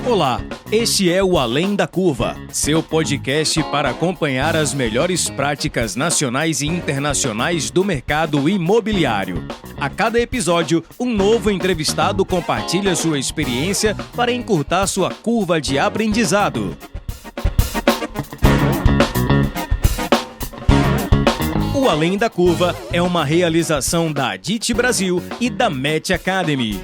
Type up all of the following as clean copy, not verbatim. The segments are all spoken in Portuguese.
Olá, este é o Além da Curva, seu podcast para acompanhar as melhores práticas nacionais e internacionais do mercado imobiliário. A cada episódio, um novo entrevistado compartilha sua experiência para encurtar sua curva de aprendizado. O Além da Curva é uma realização da Adit Brasil e da Met Academy.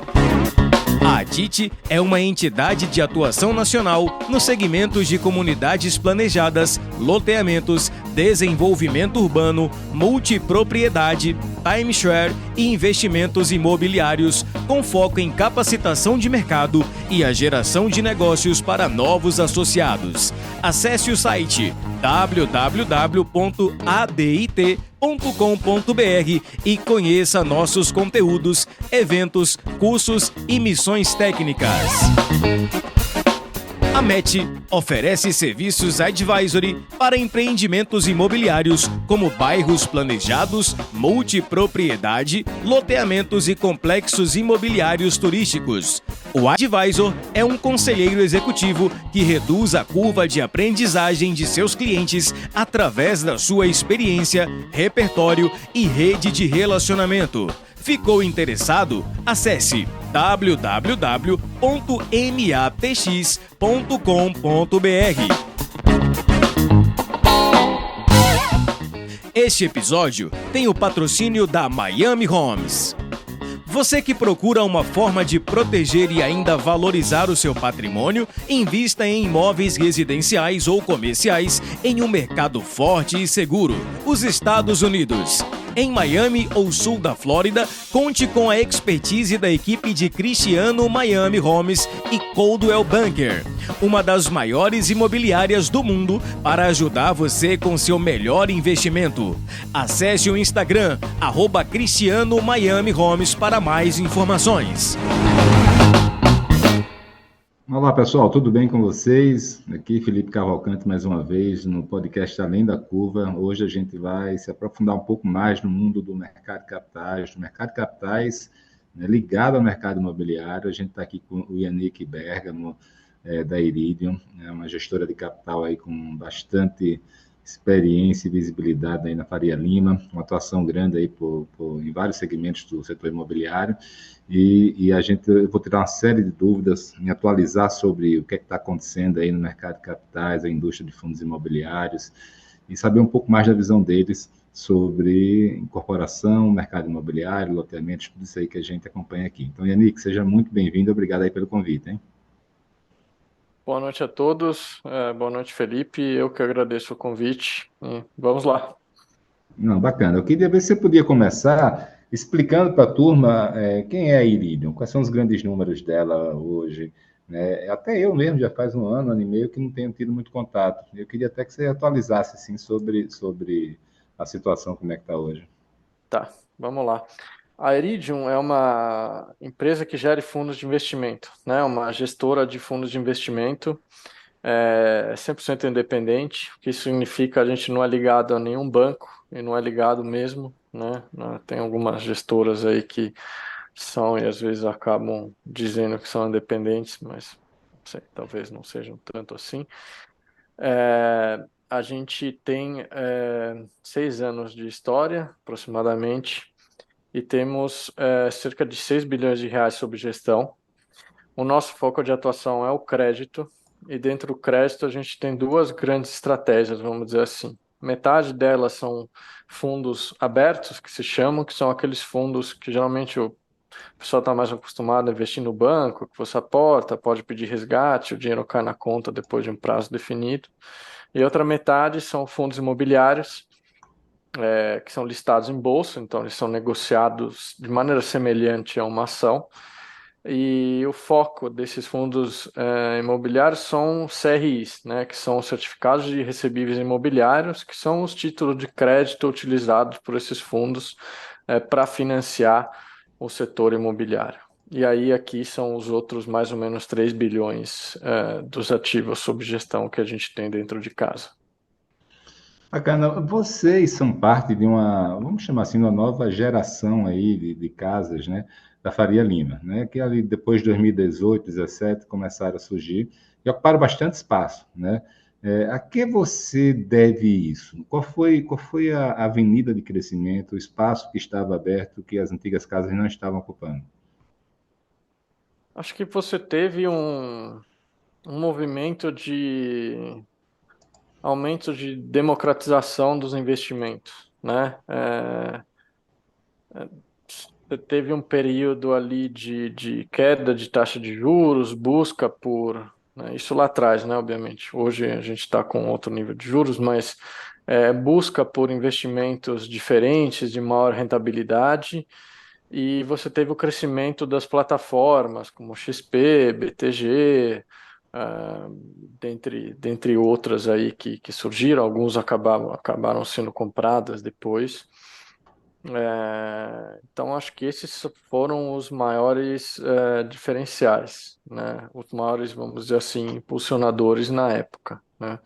A Adit é uma entidade de atuação nacional nos segmentos de comunidades planejadas, loteamentos, desenvolvimento urbano, multipropriedade, timeshare e investimentos imobiliários, com foco em capacitação de mercado e a geração de negócios para novos associados. Acesse o site www.adit.com.br e conheça nossos conteúdos, eventos, cursos e missões técnicas. A MET oferece serviços advisory para empreendimentos imobiliários como bairros planejados, multipropriedade, loteamentos e complexos imobiliários turísticos. O advisor é um conselheiro executivo que reduz a curva de aprendizagem de seus clientes através da sua experiência, repertório e rede de relacionamento. Ficou interessado? Acesse www.matx.com.br. Este episódio tem o patrocínio da Miami Homes. Você que procura uma forma de proteger e ainda valorizar o seu patrimônio, invista em imóveis residenciais ou comerciais em um mercado forte e seguro, os Estados Unidos. Em Miami ou sul da Flórida, conte com a expertise da equipe de Cristiano Miami Homes e Coldwell Banker, uma das maiores imobiliárias do mundo, para ajudar você com seu melhor investimento. Acesse o Instagram, @Cristiano Miami Homes, para mais informações. Olá pessoal, tudo bem com vocês? Aqui Felipe Cavalcante mais uma vez no podcast Além da Curva. Hoje a gente vai se aprofundar um pouco mais no mundo do mercado de capitais, né, ligado ao mercado imobiliário. A gente está aqui com o Yannick Bergamo, da Iridium, uma gestora de capital aí com bastante experiência e visibilidade aí na Faria Lima, uma atuação grande aí em vários segmentos do setor imobiliário. Eu vou tirar uma série de dúvidas, me atualizar sobre o que está acontecendo aí no mercado de capitais, a indústria de fundos imobiliários, e saber um pouco mais da visão deles sobre incorporação, mercado imobiliário, loteamentos, tudo isso aí que a gente acompanha aqui. Então, Yannick, seja muito bem-vindo, obrigado aí pelo convite, hein? Boa noite a todos, boa noite, Felipe, eu que agradeço o convite, vamos lá. Não, bacana, eu queria ver se você podia começar explicando para a turma quem é a Iridium, quais são os grandes números dela hoje, né? Até eu mesmo já faz um ano e meio que não tenho tido muito contato. Eu queria até que você atualizasse assim, sobre a situação, como é que está hoje. Tá, vamos lá. A Iridium é uma empresa que gera fundos de investimento, né? Uma gestora de fundos de investimento, 100% independente, o que isso significa a gente não é ligado a nenhum banco, e não é ligado mesmo, né? Tem algumas gestoras aí que são e às vezes acabam dizendo que são independentes, mas não sei, talvez não sejam tanto assim. A gente tem 6 anos de história, aproximadamente, e temos cerca de 6 bilhões de reais sob gestão. O nosso foco de atuação é o crédito, e dentro do crédito a gente tem duas grandes estratégias, vamos dizer assim. Metade delas são fundos abertos, que se chamam, que são aqueles fundos que geralmente o pessoal está mais acostumado a investir no banco, que você aporta, pode pedir resgate, o dinheiro cai na conta depois de um prazo definido. E outra metade são fundos imobiliários, que são listados em bolsa, então eles são negociados de maneira semelhante a uma ação. E o foco desses fundos imobiliários são CRIs, né, que são certificados de recebíveis imobiliários, que são os títulos de crédito utilizados por esses fundos para financiar o setor imobiliário. E aí aqui são os outros mais ou menos 3 bilhões dos ativos sob gestão que a gente tem dentro de casa. Bacana. Vocês são parte de uma, vamos chamar assim, uma nova geração aí de casas, né? da Faria Lima, né? Que ali depois de 2018, 2017 começaram a surgir e ocuparam bastante espaço, né? A que você deve isso? Qual foi a avenida de crescimento, o espaço que estava aberto que as antigas casas não estavam ocupando? Acho que você teve um movimento de aumento de democratização dos investimentos, né? Você teve um período ali de queda de taxa de juros, busca por, né, isso lá atrás, né? Obviamente, hoje a gente está com outro nível de juros, mas busca por investimentos diferentes, de maior rentabilidade, e você teve o crescimento das plataformas como XP, BTG, dentre outras aí que surgiram, alguns acabaram sendo compradas depois. Então, acho que esses foram os maiores diferenciais, né? Os maiores, vamos dizer assim, impulsionadores na época, né?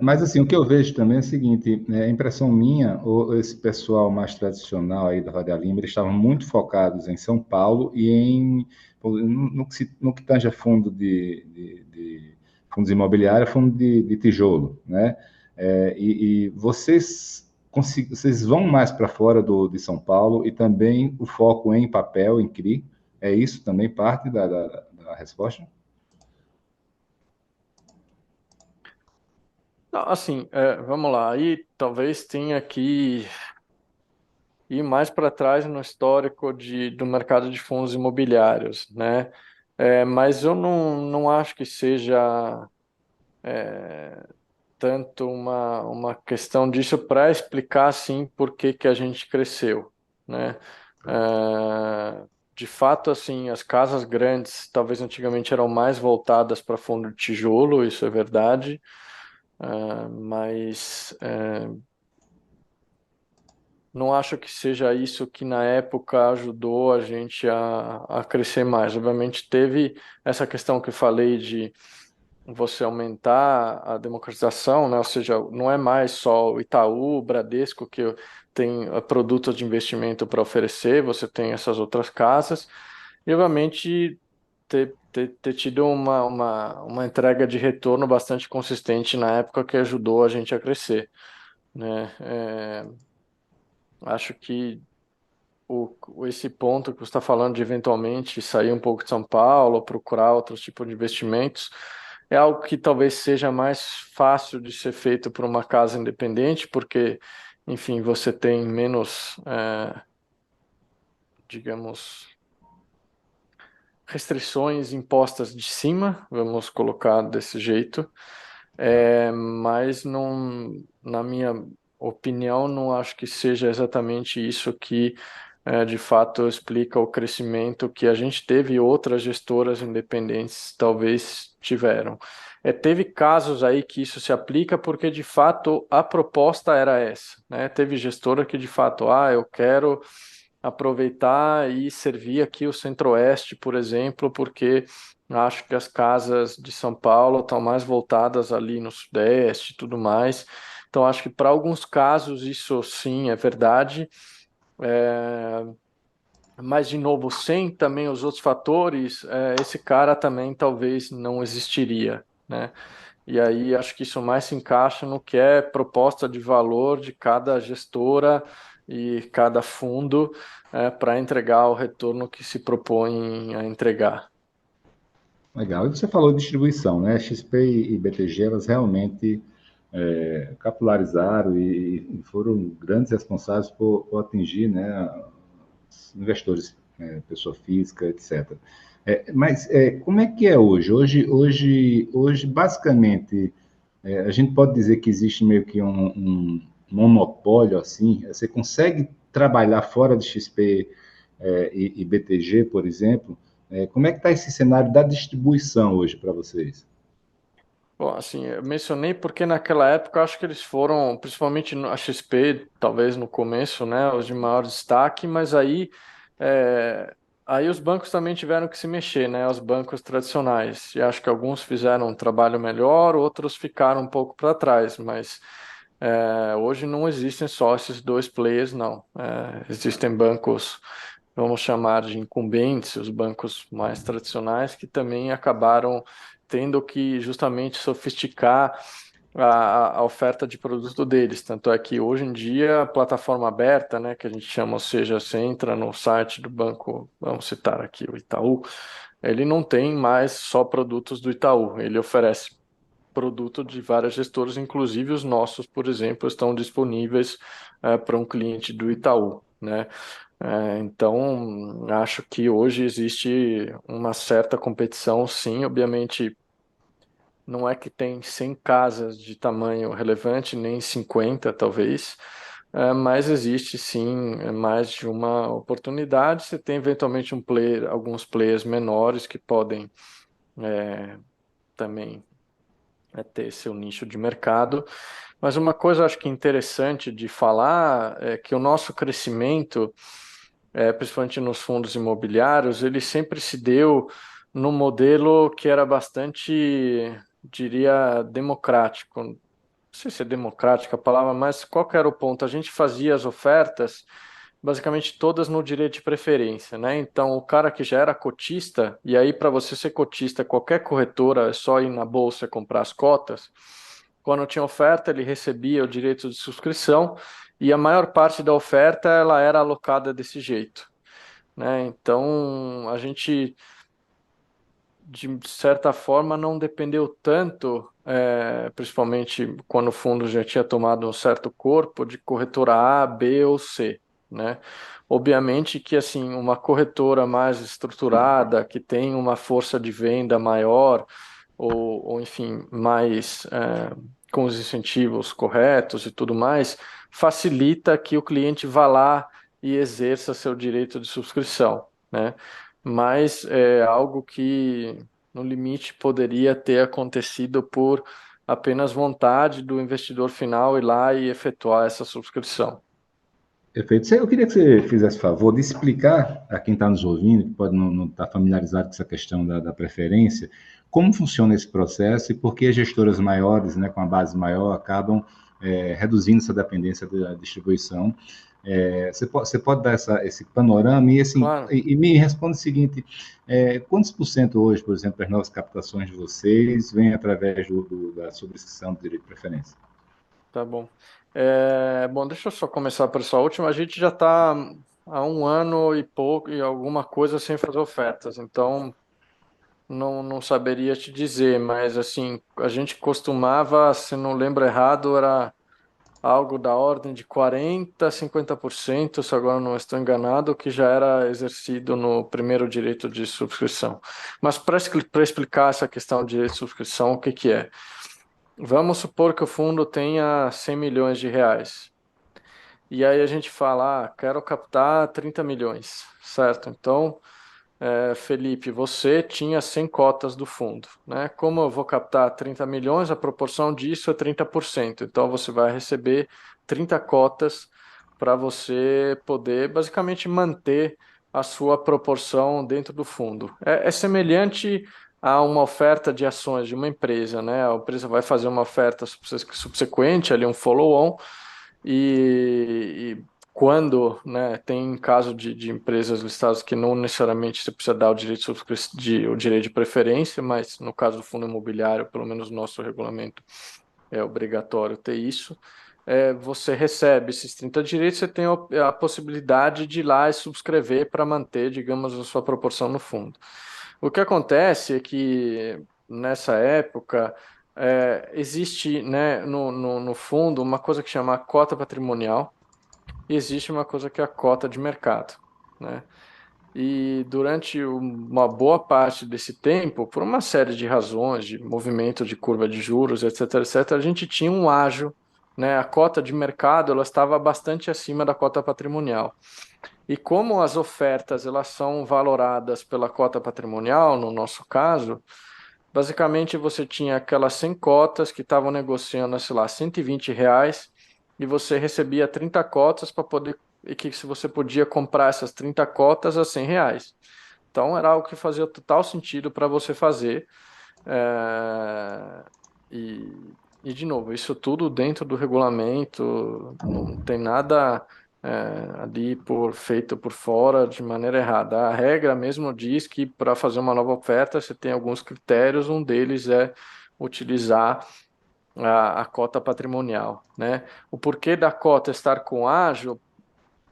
Mas, assim, o que eu vejo também é o seguinte, a impressão minha, esse pessoal mais tradicional aí da Faria Lima, eles estavam muito focados em São Paulo e no que tange a fundo de fundos imobiliários, fundo de tijolo, né? E vocês vão mais para fora de São Paulo e também o foco em papel, em CRI, é isso também parte da resposta? Não, assim, vamos lá, aí talvez tenha que ir mais para trás no histórico do mercado de fundos imobiliários, né? Mas eu não acho que seja tanto uma questão disso para explicar, assim, por que que a gente cresceu, né? De fato, assim, as casas grandes talvez antigamente eram mais voltadas para fundo de tijolo, isso é verdade, mas não acho que seja isso que na época ajudou a gente a crescer mais. Obviamente teve essa questão que eu falei de você aumentar a democratização, né? Ou seja, não é mais só o Itaú, o Bradesco que tem produtos de investimento para oferecer, você tem essas outras casas, e obviamente ter tido uma entrega de retorno bastante consistente na época que ajudou a gente a crescer, né? Acho que esse ponto que você está falando de eventualmente sair um pouco de São Paulo, procurar outros tipos de investimentos, é algo que talvez seja mais fácil de ser feito por uma casa independente, porque, enfim, você tem menos, digamos, restrições impostas de cima, vamos colocar desse jeito, mas não, na minha opinião, não acho que seja exatamente isso que de fato explica o crescimento que a gente teve e outras gestoras independentes talvez tiveram. Teve casos aí que isso se aplica porque de fato a proposta era essa, né? Teve gestora que de fato, eu quero aproveitar e servir aqui o Centro-Oeste, por exemplo, porque acho que as casas de São Paulo estão mais voltadas ali no Sudeste e tudo mais. Então, acho que para alguns casos isso sim é verdade. Mas, de novo, sem também os outros fatores, esse cara também talvez não existiria, né? E aí acho que isso mais se encaixa no que é proposta de valor de cada gestora e cada fundo para entregar o retorno que se propõe a entregar. Legal. E você falou de distribuição, né? XP e BTG, elas realmente capilarizaram e foram grandes responsáveis por atingir, né, os investidores, pessoa física, etc. Mas como é que é hoje? Hoje basicamente, a gente pode dizer que existe meio que um monopólio assim. Você consegue trabalhar fora de XP e BTG, por exemplo? Como é que está esse cenário da distribuição hoje para vocês? Bom, assim, eu mencionei porque naquela época eu acho que eles foram, principalmente a XP, talvez no começo, né, os de maior destaque, mas é, aí os bancos também tiveram que se mexer, né, os bancos tradicionais. E acho que alguns fizeram um trabalho melhor, outros ficaram um pouco para trás, mas hoje não existem só esses dois players, não. Existem bancos vamos chamar de incumbentes, os bancos mais tradicionais, que também acabaram tendo que justamente sofisticar a oferta de produto deles. Tanto é que hoje em dia a plataforma aberta, né, que a gente chama, ou seja, você entra no site do banco, vamos citar aqui o Itaú, ele não tem mais só produtos do Itaú, ele oferece produto de várias gestoras, inclusive os nossos, por exemplo, estão disponíveis para um cliente do Itaú, né? Então, acho que hoje existe uma certa competição, sim, obviamente não é que tem 100 casas de tamanho relevante, nem 50 talvez, mas existe sim mais de uma oportunidade. Você tem eventualmente alguns players menores que podem também ter seu nicho de mercado. Mas uma coisa eu acho que interessante de falar é que o nosso crescimento, principalmente nos fundos imobiliários, ele sempre se deu num modelo que era bastante, diria, democrático. Não sei se é democrática a palavra, mas qual que era o ponto? A gente fazia as ofertas basicamente todas no direito de preferência, né? Então, o cara que já era cotista, e aí para você ser cotista, qualquer corretora é só ir na bolsa e comprar as cotas. Quando tinha oferta, ele recebia o direito de subscrição e a maior parte da oferta ela era alocada desse jeito, né? Então, a gente de certa forma não dependeu tanto, principalmente quando o fundo já tinha tomado um certo corpo, de corretora A, B ou C, né? Obviamente que assim uma corretora mais estruturada, que tem uma força de venda maior, ou enfim, mais com os incentivos corretos e tudo mais, facilita que o cliente vá lá e exerça seu direito de subscrição, né? Mas é algo que, no limite, poderia ter acontecido por apenas vontade do investidor final ir lá e efetuar essa subscrição. Perfeito. Eu queria que você fizesse favor de explicar a quem está nos ouvindo, que pode não estar familiarizado com essa questão da preferência, como funciona esse processo e por que as gestoras maiores, né, com a base maior, acabam reduzindo essa dependência da distribuição. Você pode dar esse panorama e, assim, Claro. e me responde o seguinte: quantos por cento hoje, por exemplo, das novas captações de vocês vêm através da subscrição do direito de preferência? Tá bom. Bom, deixa eu só começar por essa última. A gente já está há um ano e pouco e alguma coisa sem fazer ofertas, então não saberia te dizer, mas assim, a gente costumava, se não lembro errado, era algo da ordem de 40%, 50%, se agora não estou enganado, que já era exercido no primeiro direito de subscrição. Mas para explicar essa questão de direito de subscrição, o que que é? Vamos supor que o fundo tenha 100 milhões de reais. E aí a gente fala, quero captar 30 milhões, certo? Então, Felipe, você tinha 100 cotas do fundo, né? Como eu vou captar 30 milhões, a proporção disso é 30%. Então, você vai receber 30 cotas para você poder basicamente manter a sua proporção dentro do fundo. É semelhante a uma oferta de ações de uma empresa, né? A empresa vai fazer uma oferta subsequente, ali um follow-on, e quando, né, tem caso de empresas listadas que não necessariamente você precisa dar o direito de preferência, mas no caso do fundo imobiliário, pelo menos no nosso regulamento, é obrigatório ter isso. Você recebe esses 30 direitos, você tem a possibilidade de ir lá e subscrever para manter, digamos, a sua proporção no fundo. O que acontece é que nessa época existe, né, no fundo uma coisa que chama cota patrimonial, e existe uma coisa que é a cota de mercado, né? E durante uma boa parte desse tempo, por uma série de razões, de movimento de curva de juros, etc., etc., a gente tinha um ágio, né? A cota de mercado ela estava bastante acima da cota patrimonial. E como as ofertas elas são valoradas pela cota patrimonial, no nosso caso, basicamente você tinha aquelas 100 cotas que estavam negociando, sei lá, R$ 120, e você recebia 30 cotas para poder, e que se você podia comprar essas 30 cotas a R$ 100. Então era algo que fazia total sentido para você fazer. É, e, de novo, isso tudo dentro do regulamento, não tem nada ali feito por fora de maneira errada. A regra mesmo diz que para fazer uma nova oferta você tem alguns critérios, um deles é utilizar a cota patrimonial, né? O porquê da cota estar com ágio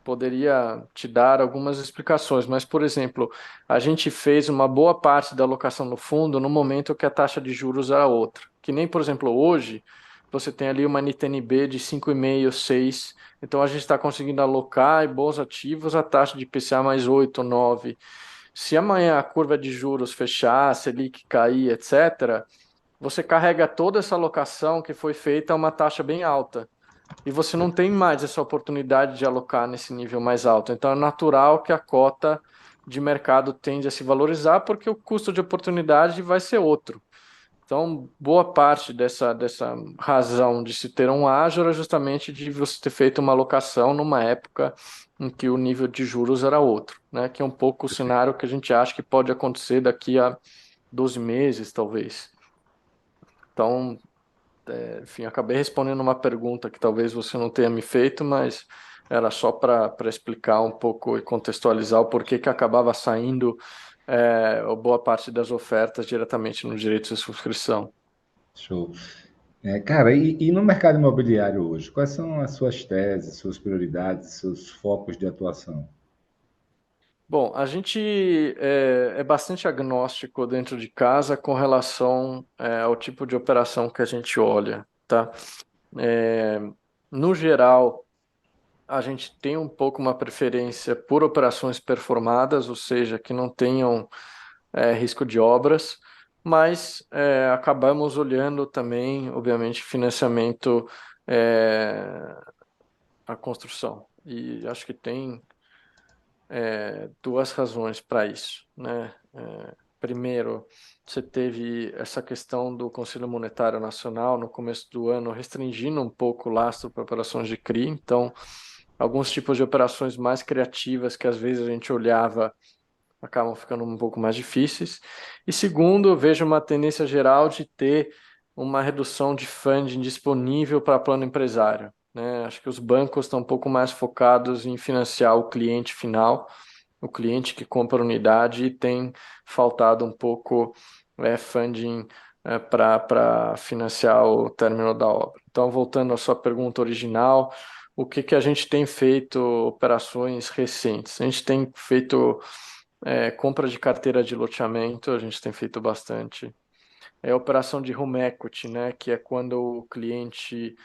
poderia te dar algumas explicações, mas, por exemplo, a gente fez uma boa parte da alocação no fundo no momento que a taxa de juros era outra. Que nem, por exemplo, hoje, você tem ali uma NTN-B de 5,5, 6, então a gente está conseguindo alocar em bons ativos a taxa de IPCA mais 8, 9. Se amanhã a curva de juros fechar, Selic cair, etc., você carrega toda essa alocação que foi feita a uma taxa bem alta e você não tem mais essa oportunidade de alocar nesse nível mais alto. Então é natural que a cota de mercado tende a se valorizar porque o custo de oportunidade vai ser outro. Então, boa parte dessa razão de se ter um ágio era justamente de você ter feito uma alocação numa época em que o nível de juros era outro, né? Que é um pouco o cenário que a gente acha que pode acontecer daqui a 12 meses, talvez. Então, enfim, acabei respondendo uma pergunta que talvez você não tenha me feito, mas era só para explicar um pouco e contextualizar o porquê que acabava saindo boa parte das ofertas diretamente no direito de subscrição. Show. Cara, e no mercado imobiliário hoje, quais são as suas teses, suas prioridades, seus focos de atuação? Bom, a gente é bastante agnóstico dentro de casa com relação ao tipo de operação que a gente olha, tá? É, no geral, a gente tem um pouco uma preferência por operações performadas, ou seja, que não tenham risco de obras, mas acabamos olhando também, obviamente, financiamento à construção. E acho que tem duas razões para isso, né? Primeiro, você teve essa questão do Conselho Monetário Nacional no começo do ano restringindo um pouco o lastro para operações de CRI, então alguns tipos de operações mais criativas que às vezes a gente olhava acabam ficando um pouco mais difíceis. E segundo, eu vejo uma tendência geral de ter uma redução de funding disponível para plano empresário, né? Acho que os bancos estão um pouco mais focados em financiar o cliente final, o cliente que compra a unidade, e tem faltado um pouco funding para financiar o término da obra. Então, voltando à sua pergunta original, o que a gente tem feito operações recentes? A gente tem feito compra de carteira de loteamento, a gente tem feito bastante. Operação de home equity, né, que é quando o cliente,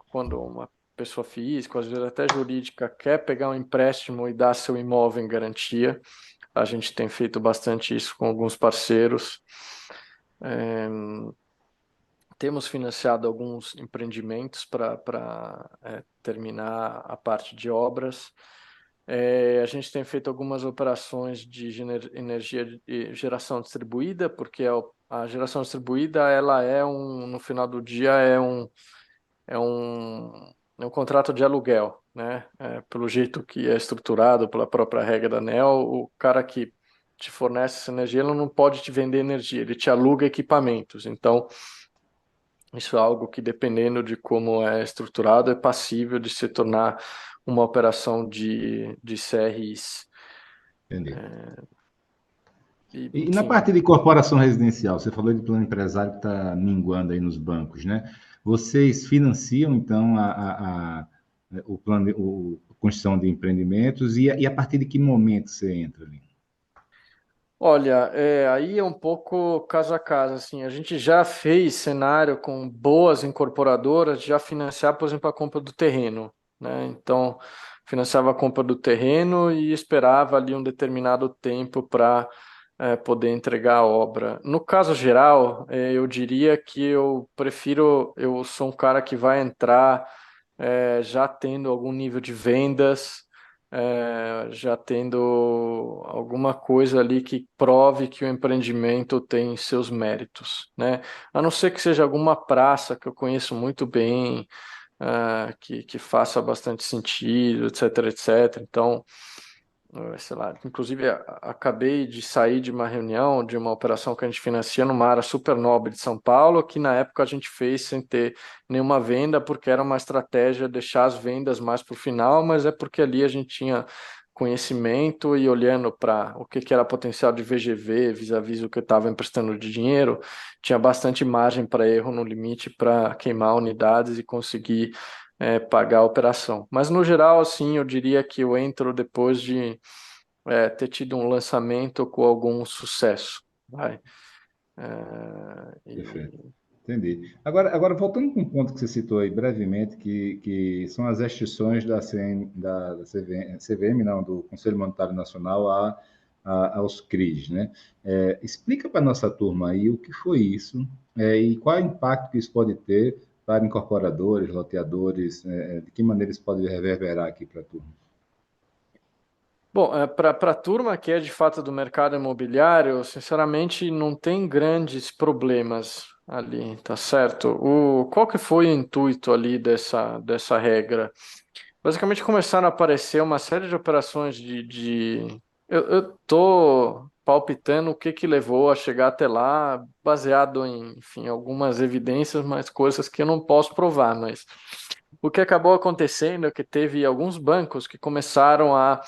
quando uma pessoa física, às vezes até jurídica, quer pegar um empréstimo e dar seu imóvel em garantia. A gente tem feito bastante isso com alguns parceiros. Temos financiado alguns empreendimentos para terminar a parte de obras. A gente tem feito algumas operações de energia de geração distribuída, porque a geração distribuída, ela no final do dia, é um contrato de aluguel, né? Pelo jeito que é estruturado, pela própria regra da ANEEL, o cara que te fornece essa energia, ele não pode te vender energia, ele te aluga equipamentos. Então, isso é algo que, dependendo de como é estruturado, é passível de se tornar uma operação de CRIs. Entendi. E na Enfim, parte de corporação residencial, você falou de plano empresário que está minguando aí nos bancos, né? Vocês financiam, então, o plano, a construção de empreendimentos e a partir de que momento você entra ali? olha, aí é um pouco caso a caso, assim, a gente já fez cenário com boas incorporadoras de já financiar, por exemplo, a compra do terreno, né? Então, financiava a compra do terreno e esperava ali um determinado tempo para poder entregar a obra. No caso geral, eu diria que eu sou um cara que vai entrar já tendo algum nível de vendas, já tendo alguma coisa ali que prove que o empreendimento tem seus méritos, né? A não ser que seja alguma praça que eu conheço muito bem, que faça bastante sentido, etc, etc. Então, sei lá, inclusive acabei de sair de uma reunião de uma operação que a gente financia numa área super nobre de São Paulo, que na época a gente fez sem ter nenhuma venda, porque era uma estratégia deixar as vendas mais para o final, mas é porque ali a gente tinha conhecimento e olhando para o que era potencial de VGV vis-à-vis o que eu estava emprestando de dinheiro, tinha bastante margem para erro no limite para queimar unidades e conseguir pagar a operação. Mas no geral, assim, eu diria que eu entro depois de ter tido um lançamento com algum sucesso. Vai. Perfeito. Entendi. Agora, voltando para um ponto que você citou aí brevemente, que são as restrições da, da CVM, não, do Conselho Monetário Nacional aos CRIs, né? Explica para a nossa turma aí o que foi isso e qual é o impacto que isso pode ter para incorporadores, loteadores, de que maneira isso pode reverberar aqui para a turma. Bom, para a turma que é de fato do mercado imobiliário, sinceramente, não tem grandes problemas ali, tá certo? Qual que foi o intuito ali dessa regra? Basicamente começaram a aparecer uma série de operações Eu tô palpitando o que levou a chegar até lá, baseado em, enfim, algumas evidências, mas coisas que eu não posso provar, mas o que acabou acontecendo é que teve alguns bancos que começaram a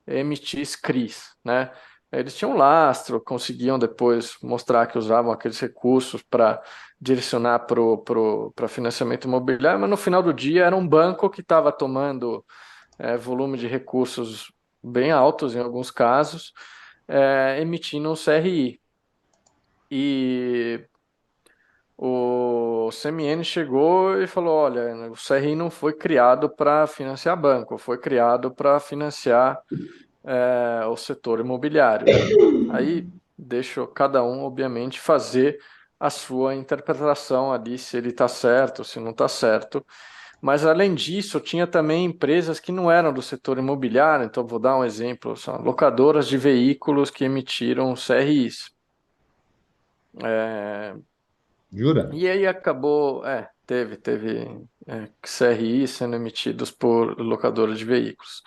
emitir CRIs, né? Eles tinham lastro, conseguiam depois mostrar que usavam aqueles recursos para direcionar para financiamento imobiliário, mas no final do dia era um banco que estava tomando volume de recursos bem altos em alguns casos, emitindo um CRI. E o CMN chegou e falou: olha, o CRI não foi criado para financiar banco, foi criado para financiar o setor imobiliário. Aí deixo cada um, obviamente, fazer a sua interpretação ali, se ele está certo, se não está certo. Mas, além disso, tinha também empresas que não eram do setor imobiliário, então vou dar um exemplo, são locadoras de veículos que emitiram CRIs. Jura? E aí acabou, teve CRIs sendo emitidos por locadoras de veículos.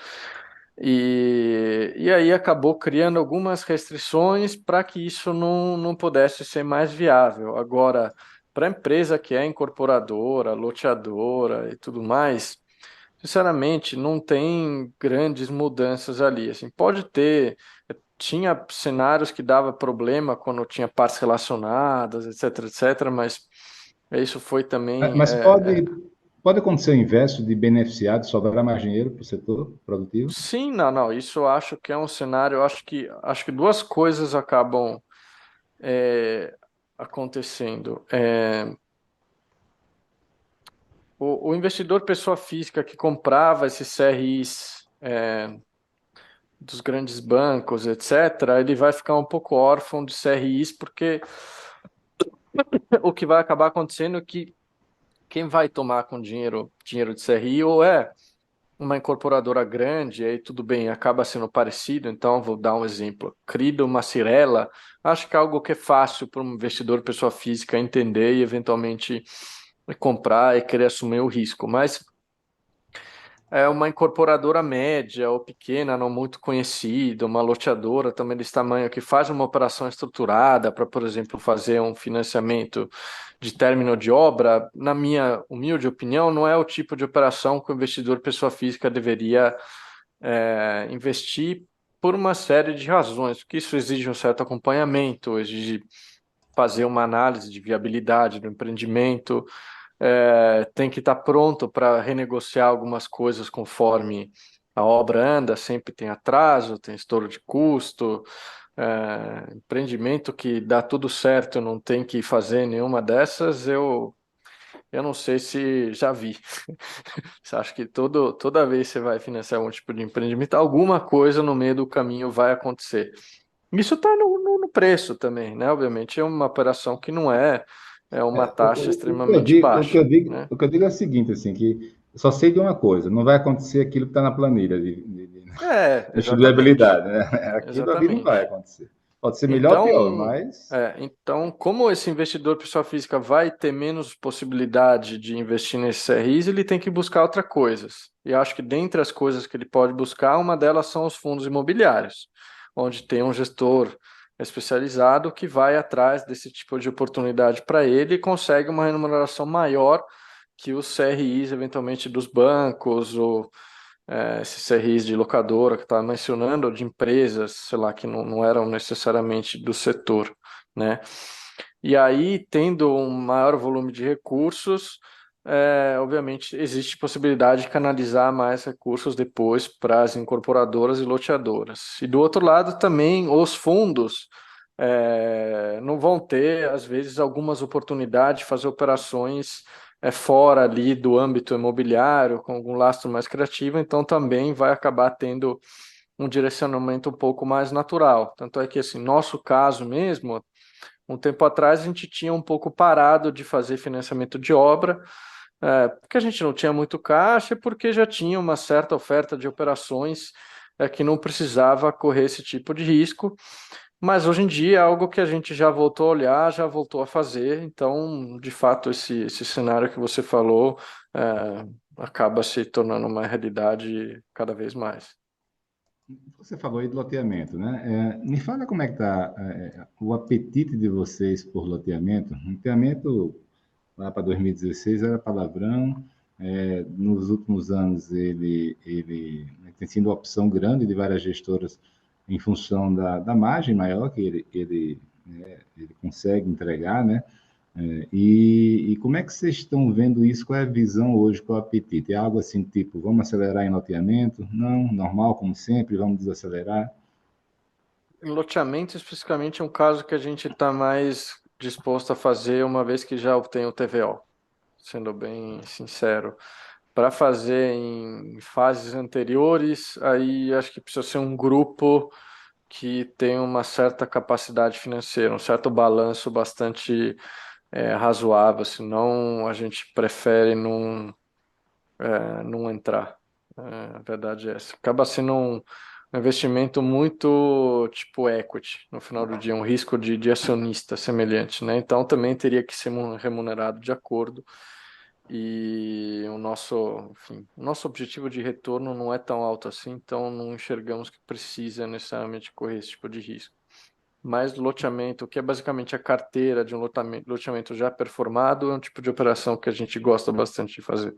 E aí acabou criando algumas restrições para que isso não pudesse ser mais viável. Agora, para a empresa que é incorporadora, loteadora e tudo mais, sinceramente, não tem grandes mudanças ali. Assim, pode ter, tinha cenários que dava problema quando tinha partes relacionadas, etc, etc, mas isso foi também. Mas pode acontecer o inverso de beneficiar, de sobrar mais dinheiro para o setor produtivo? Sim, não, isso eu acho que é um cenário, eu acho que duas coisas acabam acontecendo. O investidor pessoa física que comprava esses CRIs dos grandes bancos, etc., ele vai ficar um pouco órfão de CRIs, porque o que vai acabar acontecendo é que quem vai tomar com dinheiro de CRI ou uma incorporadora grande, aí tudo bem, acaba sendo parecido, então vou dar um exemplo. Crido, uma Cirela, acho que é algo que é fácil para um investidor pessoa física entender e eventualmente comprar e querer assumir o risco, mas é uma incorporadora média ou pequena, não muito conhecida, uma loteadora também desse tamanho, que faz uma operação estruturada para, por exemplo, fazer um financiamento de término de obra, na minha humilde opinião, não é o tipo de operação que o investidor pessoa física deveria investir por uma série de razões, porque isso exige um certo acompanhamento, exige fazer uma análise de viabilidade do empreendimento, tem que estar pronto para renegociar algumas coisas conforme a obra anda, sempre tem atraso, tem estouro de custo, empreendimento que dá tudo certo, não tem que fazer nenhuma dessas, eu não sei se já vi. Você acha que toda vez que você vai financiar algum tipo de empreendimento, alguma coisa no meio do caminho vai acontecer. Isso está no preço também, né? Obviamente é uma operação que não é uma taxa extremamente baixa, né? O que eu digo é o seguinte, assim, que eu só sei de uma coisa, não vai acontecer aquilo que está na planilha de Exatamente. viabilidade, né? Aquilo ali não vai Exatamente. acontecer. Pode ser melhor ou pior, Então, mas então, como esse investidor pessoa física vai ter menos possibilidade de investir nesses CRIs, ele tem que buscar outras coisas. E acho que dentre as coisas que ele pode buscar, uma delas são os fundos imobiliários, onde tem um gestor especializado que vai atrás desse tipo de oportunidade para ele e consegue uma remuneração maior que os CRIs, eventualmente, dos bancos ou esses CRIs de locadora que estava mencionando, ou de empresas, sei lá, que não eram necessariamente do setor, né? E aí, tendo um maior volume de recursos, obviamente existe possibilidade de canalizar mais recursos depois para as incorporadoras e loteadoras. E do outro lado também os fundos não vão ter, às vezes, algumas oportunidades de fazer operações fora ali do âmbito imobiliário, com algum lastro mais criativo, então também vai acabar tendo um direcionamento um pouco mais natural. Tanto é que, assim, nosso caso mesmo, um tempo atrás a gente tinha um pouco parado de fazer financiamento de obra, porque a gente não tinha muito caixa e porque já tinha uma certa oferta de operações que não precisava correr esse tipo de risco. Mas hoje em dia é algo que a gente já voltou a olhar, já voltou a fazer. Então, de fato, esse cenário que você falou acaba se tornando uma realidade cada vez mais. você falou aí de loteamento, né? Me fala como é que está o apetite de vocês por loteamento. Loteamento lá para 2016 era palavrão. Nos últimos anos ele tem sido uma opção grande de várias gestoras em função da margem maior que ele consegue entregar, né? E como é que vocês estão vendo isso? Qual é a visão hoje, qual é o apetite? É algo assim, tipo, vamos acelerar em loteamento? Não, normal, como sempre, vamos desacelerar? Em loteamento, especificamente, é um caso que a gente está mais disposto a fazer uma vez que já obtém o TVO, sendo bem sincero. Para fazer em fases anteriores, aí acho que precisa ser um grupo que tem uma certa capacidade financeira, um certo balanço bastante razoável, senão a gente prefere não entrar. A verdade é essa. Acaba sendo um investimento muito tipo equity, no final do dia, um risco de acionista semelhante, né? Então também teria que ser remunerado de acordo. E enfim, o nosso objetivo de retorno não é tão alto assim, então não enxergamos que precisa necessariamente correr esse tipo de risco. Mas loteamento, que é basicamente a carteira de um loteamento já performado, é um tipo de operação que a gente gosta bastante de fazer.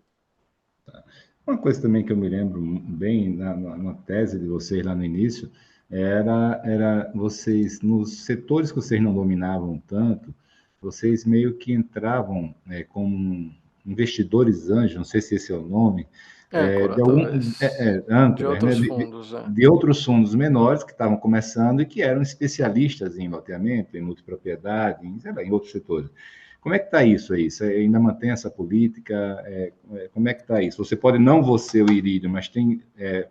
Uma coisa também que eu me lembro bem na tese de vocês lá no início era vocês, nos setores que vocês não dominavam tanto, vocês meio que entravam como investidores anjos, não sei se esse é o nome, de algum Talvez de âncoras, né, outros fundos, de outros fundos menores que estavam começando e que eram especialistas em loteamento, em multipropriedade, em, sei lá, em outros setores. Como é que está isso aí? Você ainda mantém essa política? Como é que está isso? Você pode não você o Irídio, mas tem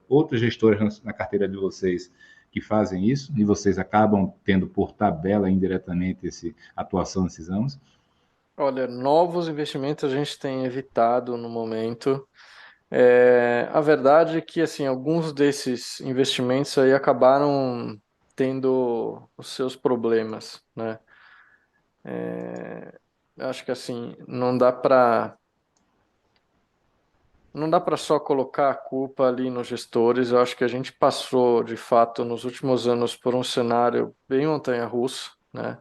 outros gestores na carteira de vocês que fazem isso e vocês acabam tendo por tabela indiretamente essa atuação nesses anos? Olha, novos investimentos a gente tem evitado no momento. A verdade é que assim, alguns desses investimentos aí acabaram tendo os seus problemas, né? Acho que assim, não dá para só colocar a culpa ali nos gestores. Eu acho que a gente passou, de fato, nos últimos anos por um cenário bem montanha-russa, né?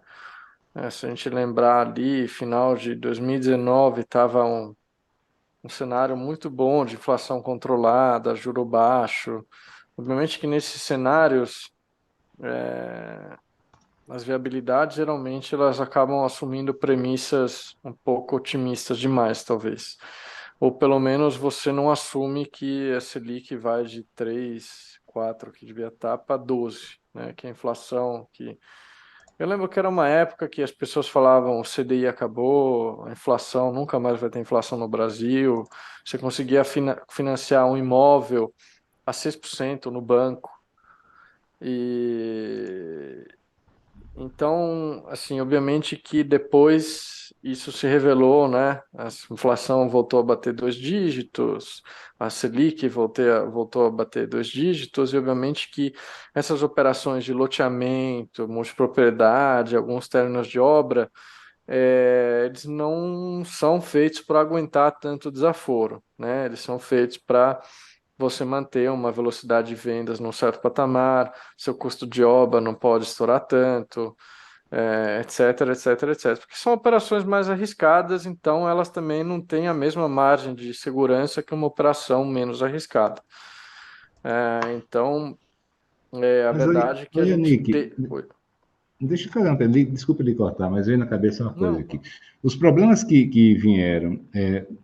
Se a gente lembrar ali, final de 2019, estava um cenário muito bom de inflação controlada, juro baixo. Obviamente que nesses cenários, as viabilidades geralmente elas acabam assumindo premissas um pouco otimistas demais, talvez. Ou pelo menos você não assume que a Selic vai de 3, 4, que devia estar, para 12, né? Que a inflação que eu lembro que era uma época que as pessoas falavam o CDI acabou, a inflação, nunca mais vai ter inflação no Brasil. Você conseguia financiar um imóvel a 6% no banco. E então, assim, obviamente que depois isso se revelou, né? A inflação voltou a bater 2 dígitos, a Selic voltou a bater 2 dígitos, e obviamente que essas operações de loteamento, multipropriedade, alguns términos de obra, eles não são feitos para aguentar tanto desaforo, né? Eles são feitos para você manter uma velocidade de vendas num certo patamar, seu custo de obra não pode estourar tanto, etc, etc, etc. Porque são operações mais arriscadas, então elas também não têm a mesma margem de segurança que uma operação menos arriscada. Então, a Mas, verdade é que a oi, gente... Nick, deixa eu fazer uma pergunta, desculpa lhe cortar, mas veio na cabeça uma coisa Não, aqui. Os problemas que vieram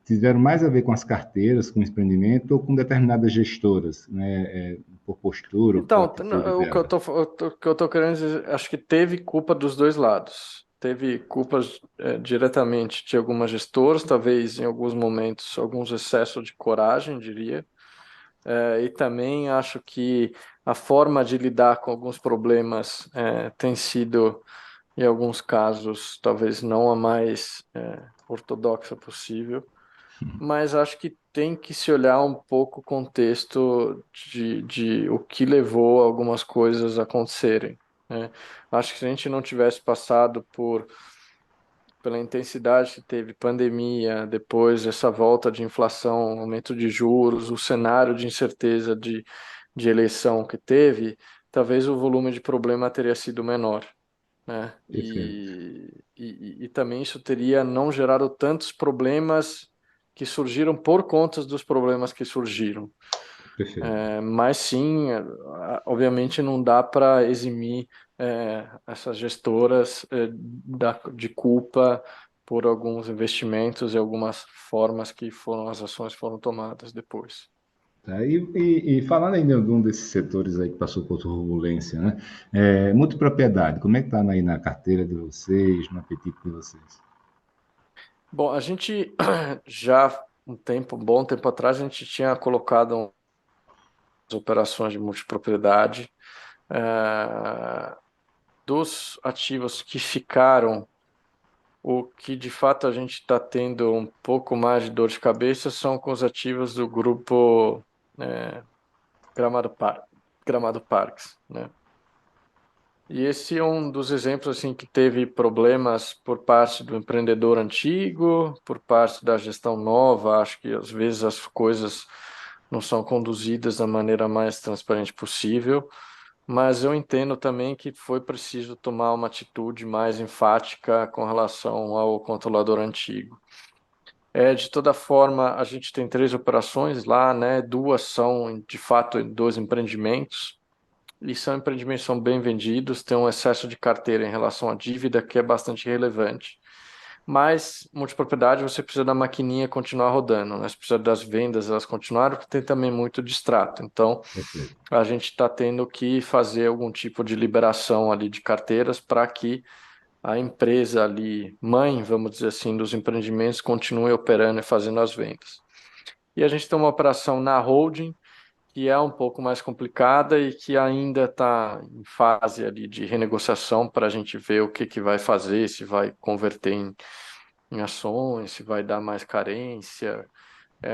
tiveram mais a ver com as carteiras, com o empreendimento ou com determinadas gestoras, né, por postura ou por então, atitude o que dela? eu tô querendo dizer, acho que teve culpa dos dois lados. Teve culpas diretamente de algumas gestoras, talvez em alguns momentos alguns excessos de coragem, diria. E também acho que a forma de lidar com alguns problemas tem sido, em alguns casos, talvez não a mais ortodoxa possível, mas acho que tem que se olhar um pouco o contexto de o que levou algumas coisas a acontecerem, né? Acho que se a gente não tivesse passado pela intensidade que teve pandemia, depois essa volta de inflação, aumento de juros, o cenário de incerteza de eleição que teve, talvez o volume de problema teria sido menor, né? Perfeito, E também isso teria não gerado tantos problemas que surgiram por conta dos problemas que surgiram. perfeito. Mas sim, obviamente não dá para eximir essas gestoras de culpa por alguns investimentos e algumas formas que as ações foram tomadas depois. Tá? E falando ainda de um desses setores aí que passou por turbulência, né? Multipropriedade, como é que está aí na carteira de vocês, no apetite de vocês? Bom, a gente já um bom tempo atrás, a gente tinha colocado as operações de multipropriedade. Dos ativos que ficaram, o que de fato a gente está tendo um pouco mais de dor de cabeça são com os ativos do grupo Gramado Parques, né? E esse é um dos exemplos assim que teve problemas por parte do empreendedor antigo, por parte da gestão nova. Acho que às vezes as coisas não são conduzidas da maneira mais transparente possível, mas eu entendo também que foi preciso tomar uma atitude mais enfática com relação ao controlador antigo. De toda forma, a gente tem 3 operações lá, né? 2 são de fato 2 empreendimentos. E são empreendimentos que são bem vendidos, tem um excesso de carteira em relação à dívida que é bastante relevante. Mas, multipropriedade, você precisa da maquininha continuar rodando, né? Você precisa das vendas, elas continuarem, porque tem também muito distrato. Então, Perfeito. a gente está tendo que fazer algum tipo de liberação ali de carteiras para que a empresa ali, mãe, vamos dizer assim, dos empreendimentos, continue operando e fazendo as vendas. E a gente tem uma operação na holding, que é um pouco mais complicada e que ainda está em fase ali de renegociação para a gente ver o que vai fazer, se vai converter em ações, se vai dar mais carência.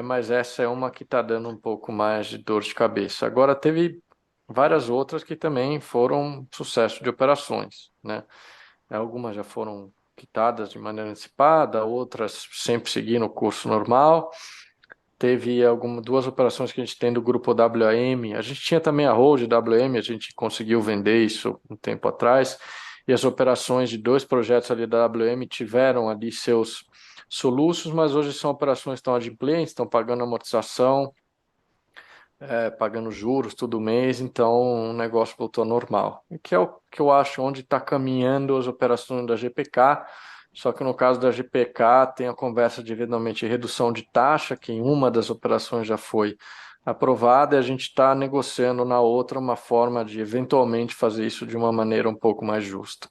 Mas essa é uma que está dando um pouco mais de dor de cabeça. Agora, teve várias outras que também foram sucesso de operações, né? Algumas já foram quitadas de maneira antecipada, outras sempre seguindo o curso normal. Teve 2 operações que a gente tem do grupo WM. A gente tinha também a hold WM, a gente conseguiu vender isso um tempo atrás. E as operações de 2 projetos ali da WM tiveram ali seus soluços, mas hoje são operações que estão adimplentes, estão pagando amortização, pagando juros todo mês, então o negócio voltou ao normal. E que é o que eu acho onde está caminhando as operações da GPK. Só que no caso da GPK tem a conversa de eventualmente redução de taxa, que em uma das operações já foi aprovada, e a gente está negociando na outra uma forma de eventualmente fazer isso de uma maneira um pouco mais justa.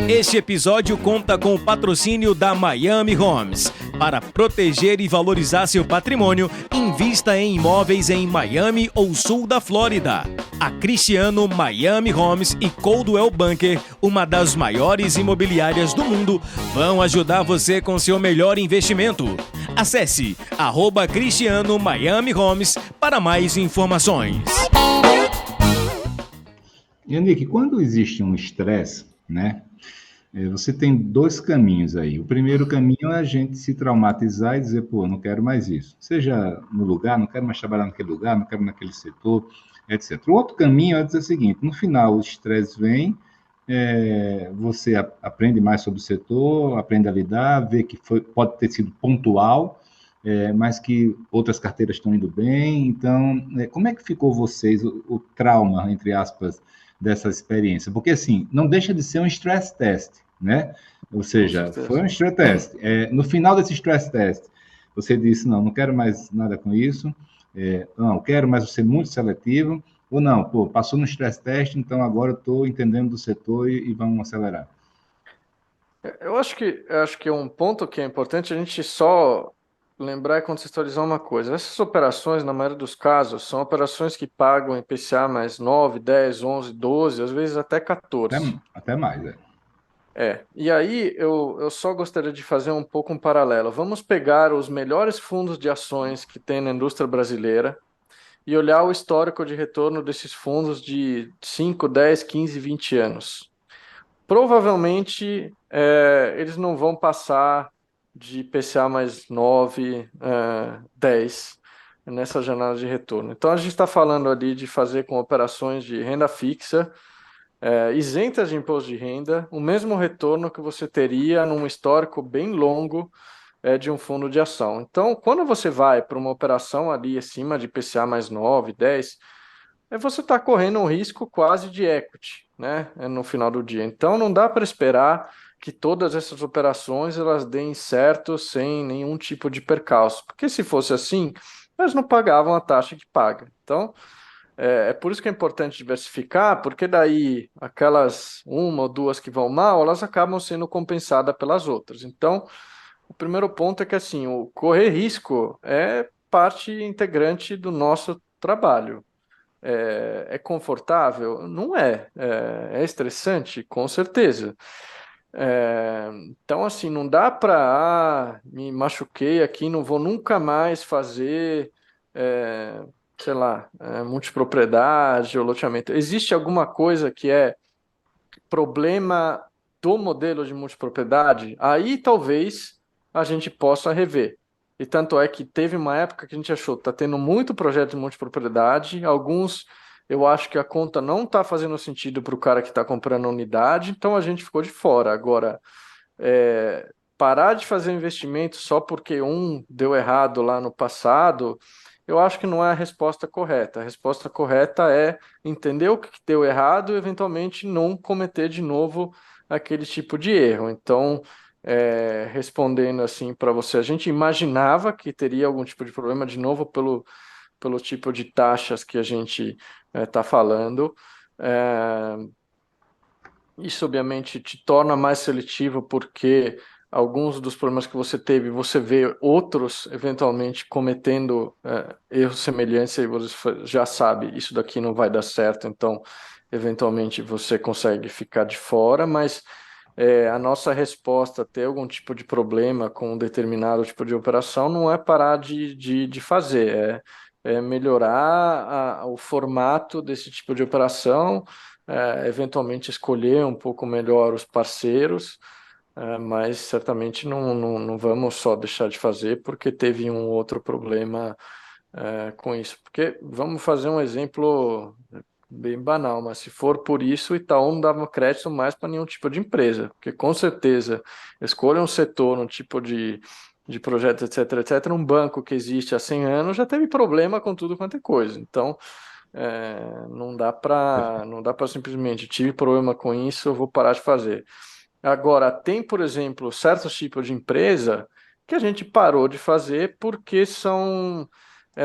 Este episódio conta com o patrocínio da Miami Homes. Para proteger e valorizar seu patrimônio, invista em imóveis em Miami ou sul da Flórida. A Cristiano Miami Homes e Coldwell Banker, uma das maiores imobiliárias do mundo, vão ajudar você com seu melhor investimento. Acesse @Cristiano Miami Homes para mais informações. Yannick, quando existe um estresse, né? Você tem dois caminhos aí. O primeiro caminho é a gente se traumatizar e dizer, pô, não quero mais isso. Seja no lugar, não quero mais trabalhar naquele lugar, não quero naquele setor, etc. O outro caminho é dizer o seguinte, no final o estresse vem, você aprende mais sobre o setor, aprende a lidar, vê que pode ter sido pontual, mas que outras carteiras estão indo bem. Então, como é que ficou vocês, o trauma, entre aspas, dessa experiência? Porque, assim, não deixa de ser um stress test, né? Ou seja, foi um stress test. No final desse stress test, você disse, não quero mais nada com isso, não, quero mais ser muito seletivo, ou não, pô, passou no stress test, então agora eu estou entendendo do setor e vamos acelerar. Eu acho que um ponto que é importante a gente só lembrar e contextualizar uma coisa. Essas operações, na maioria dos casos, são operações que pagam IPCA mais 9, 10, 11, 12, às vezes até 14. Até mais, E aí eu só gostaria de fazer um pouco um paralelo. Vamos pegar os melhores fundos de ações que tem na indústria brasileira e olhar o histórico de retorno desses fundos de 5, 10, 15, 20 anos. Provavelmente eles não vão passar de IPCA mais 9, 10 nessa janela de retorno. Então a gente está falando ali de fazer com operações de renda fixa, isentas de imposto de renda, o mesmo retorno que você teria num histórico bem longo de um fundo de ação. Então, quando você vai para uma operação ali acima de IPCA mais 9, 10, você está correndo um risco quase de equity, né, no final do dia. Então, não dá para esperar que todas essas operações elas deem certo sem nenhum tipo de percalço, porque se fosse assim, elas não pagavam a taxa que paga. Então, é por isso que é importante diversificar, porque daí aquelas uma ou duas que vão mal, elas acabam sendo compensadas pelas outras. Então, o primeiro ponto é que assim, o correr risco é parte integrante do nosso trabalho. É confortável? Não é. É estressante? Com certeza. Então, assim, não dá para, me machuquei aqui, não vou nunca mais fazer, sei lá, multipropriedade ou loteamento. Existe alguma coisa que é problema do modelo de multipropriedade? Aí talvez a gente possa rever. E tanto é que teve uma época que a gente achou que está tendo muito projeto de multipropriedade, alguns eu acho que a conta não está fazendo sentido para o cara que está comprando a unidade, então a gente ficou de fora. Agora, parar de fazer investimento só porque um deu errado lá no passado, eu acho que não é a resposta correta. A resposta correta é entender o que deu errado e eventualmente não cometer de novo aquele tipo de erro. Então, respondendo assim para você, a gente imaginava que teria algum tipo de problema de novo pelo tipo de taxas que a gente está falando. Isso, obviamente, te torna mais seletivo porque alguns dos problemas que você teve, você vê outros, eventualmente, cometendo erros semelhantes e você já sabe, isso daqui não vai dar certo, então, eventualmente, você consegue ficar de fora, mas a nossa resposta a ter algum tipo de problema com um determinado tipo de operação não é parar de fazer, é melhorar o formato desse tipo de operação, eventualmente escolher um pouco melhor os parceiros, mas certamente não vamos só deixar de fazer porque teve um outro problema com isso. Porque vamos fazer um exemplo bem banal, mas se for por isso, o Itaú não dava crédito mais para nenhum tipo de empresa, porque com certeza escolha um setor, um tipo de projeto, etc, etc, um banco que existe há 100 anos já teve problema com tudo quanto é coisa. Então, não dá para simplesmente tive problema com isso, eu vou parar de fazer. Agora, tem, por exemplo, certos tipos de empresa que a gente parou de fazer porque são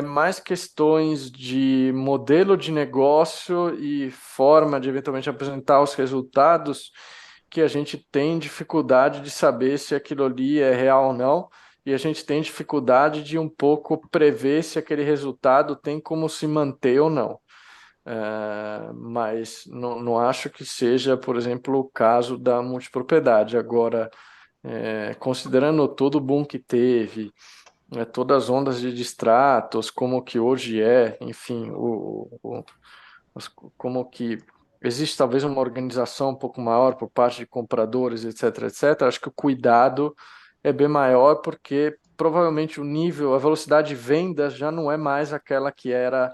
mais questões de modelo de negócio e forma de eventualmente apresentar os resultados que a gente tem dificuldade de saber se aquilo ali é real ou não, e a gente tem dificuldade de um pouco prever se aquele resultado tem como se manter ou não. mas não acho que seja, por exemplo, o caso da multipropriedade. Agora, considerando todo o boom que teve, todas as ondas de distratos, como que hoje enfim, como que existe talvez uma organização um pouco maior por parte de compradores, etc, etc. Acho que o cuidado é bem maior porque provavelmente o nível, a velocidade de vendas já não é mais aquela que era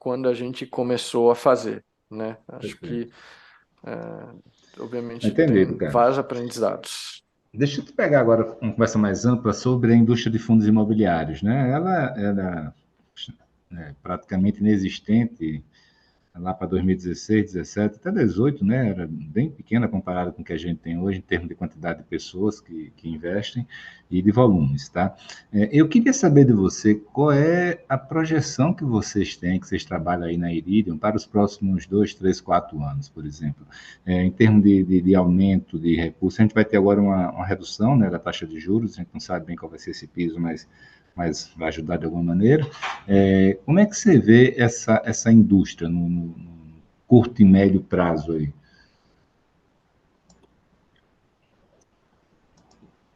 quando a gente começou a fazer, né? Acho que, Perfeito. obviamente, Entendido, tem cara. vários aprendizados. Deixa eu te pegar agora uma conversa mais ampla sobre a indústria de fundos imobiliários, né? Ela era praticamente inexistente lá para 2016, 17, até 18, né? Era bem pequena comparada com o que a gente tem hoje em termos de quantidade de pessoas que investem e de volumes, tá? Eu queria saber de você qual é a projeção que vocês têm, que vocês trabalham aí na Iridium, para os próximos 2, 3, 4 anos, por exemplo. Em termos de aumento de recursos, a gente vai ter agora uma redução, né, da taxa de juros, a gente não sabe bem qual vai ser esse piso, mas vai ajudar de alguma maneira. Como é que você vê essa indústria no curto e médio prazo aí?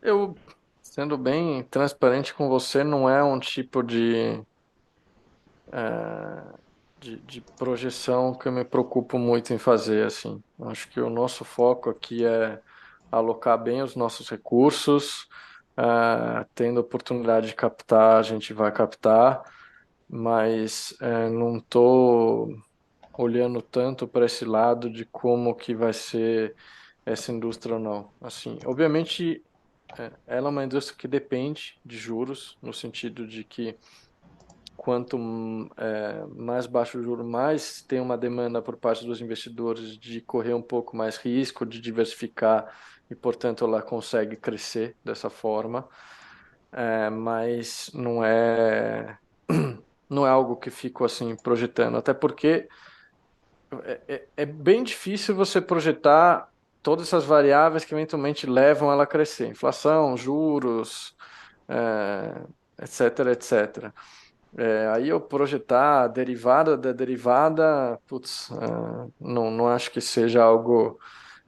Eu, sendo bem transparente com você, não é um tipo de projeção que eu me preocupo muito em fazer, assim. Acho que o nosso foco aqui é alocar bem os nossos recursos, tendo oportunidade de captar, a gente vai captar, mas não estou olhando tanto para esse lado de como que vai ser essa indústria ou não. Assim, obviamente, ela é uma indústria que depende de juros, no sentido de que quanto mais baixo o juro, mais tem uma demanda por parte dos investidores de correr um pouco mais risco, de diversificar e, portanto, ela consegue crescer dessa forma. Mas não é algo que fico assim projetando, até porque é bem difícil você projetar todas essas variáveis que eventualmente levam ela a crescer, inflação, juros, é, etc, etc. Aí eu projetar a derivada da derivada, putz, não acho que seja algo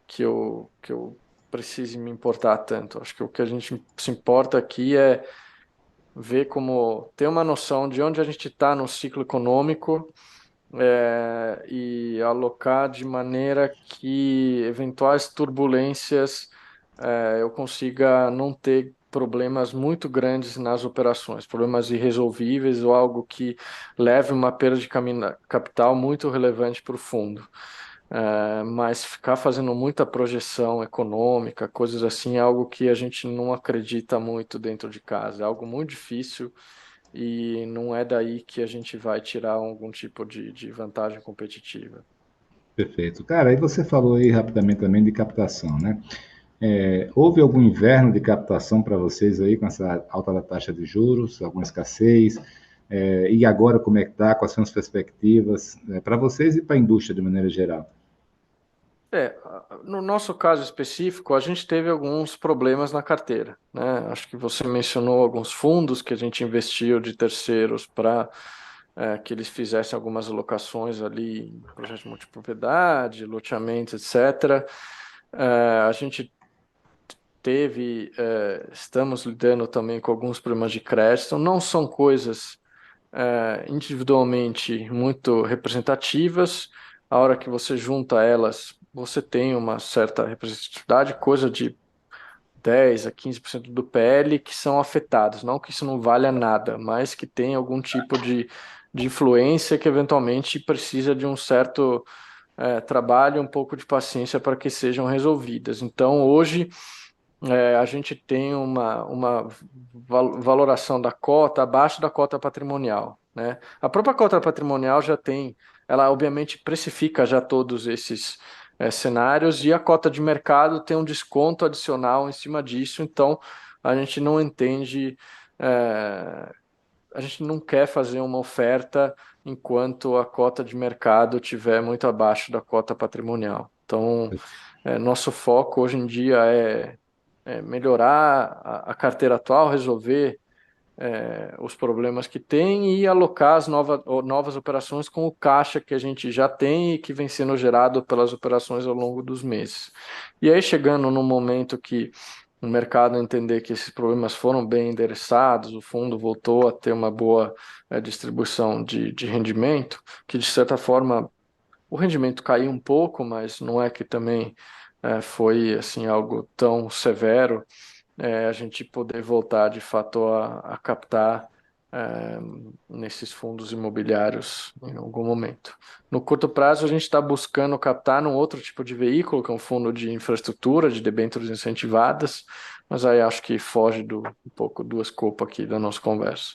que eu precise me importar tanto. Acho que o que a gente se importa aqui é ver como ter uma noção de onde a gente está no ciclo econômico, e alocar de maneira que eventuais turbulências eu consiga não ter problemas muito grandes nas operações, problemas irresolvíveis ou algo que leve uma perda de capital muito relevante para o fundo. Mas ficar fazendo muita projeção econômica, coisas assim, é algo que a gente não acredita muito dentro de casa. É algo muito difícil e não é daí que a gente vai tirar algum tipo de vantagem competitiva. Perfeito. Cara, aí você falou aí rapidamente também de captação, né? Houve algum inverno de captação para vocês aí com essa alta da taxa de juros, alguma escassez? E agora como é que está? Quais são as perspectivas para vocês e para a indústria de maneira geral? No nosso caso específico, a gente teve alguns problemas na carteira, né? Acho que você mencionou alguns fundos que a gente investiu de terceiros para que eles fizessem algumas alocações ali em projetos de multipropriedade, loteamentos, etc. A gente estamos lidando também com alguns problemas de crédito, não são coisas individualmente muito representativas. A hora que você junta elas, você tem uma certa representatividade, coisa de 10 a 15% do PL que são afetados. Não que isso não valha nada, mas que tem algum tipo de influência que eventualmente precisa de um certo trabalho, um pouco de paciência para que sejam resolvidas. Então, hoje, a gente tem uma valoração da cota abaixo da cota patrimonial, né? A própria cota patrimonial ela obviamente precifica já todos esses cenários e a cota de mercado tem um desconto adicional em cima disso, então a gente não entende, é, a gente não quer fazer uma oferta enquanto a cota de mercado estiver muito abaixo da cota patrimonial. Então, nosso foco hoje em dia é melhorar a carteira atual, resolver os problemas que tem e alocar as novas operações com o caixa que a gente já tem e que vem sendo gerado pelas operações ao longo dos meses. E aí, chegando no momento que o mercado entender que esses problemas foram bem endereçados, o fundo voltou a ter uma boa distribuição de rendimento, que de certa forma o rendimento caiu um pouco, mas não é que também foi assim algo tão severo, a gente poder voltar de fato a captar é, nesses fundos imobiliários em algum momento. No curto prazo, a gente está buscando captar num outro tipo de veículo, que é um fundo de infraestrutura, de debêntures incentivadas, mas aí acho que foge um pouco do escopo aqui da nossa conversa.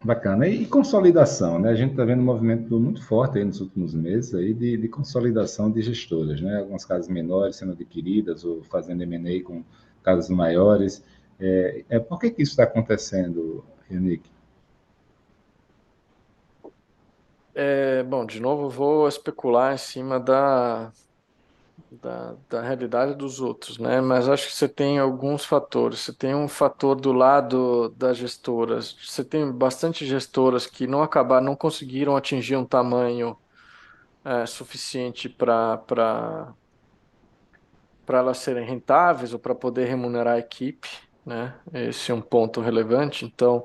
Bacana. E consolidação, né? A gente está vendo um movimento muito forte aí nos últimos meses aí de consolidação de gestoras, né? Algumas casas menores sendo adquiridas ou fazendo M&A com casas maiores. Por que isso está acontecendo, Yannick? Bom, de novo, vou especular em cima da realidade dos outros, né? Mas acho que você tem alguns fatores. Você tem um fator do lado das gestoras. Você tem bastante gestoras que não conseguiram atingir um tamanho suficiente para elas serem rentáveis ou para poder remunerar a equipe, né? Esse é um ponto relevante. Então,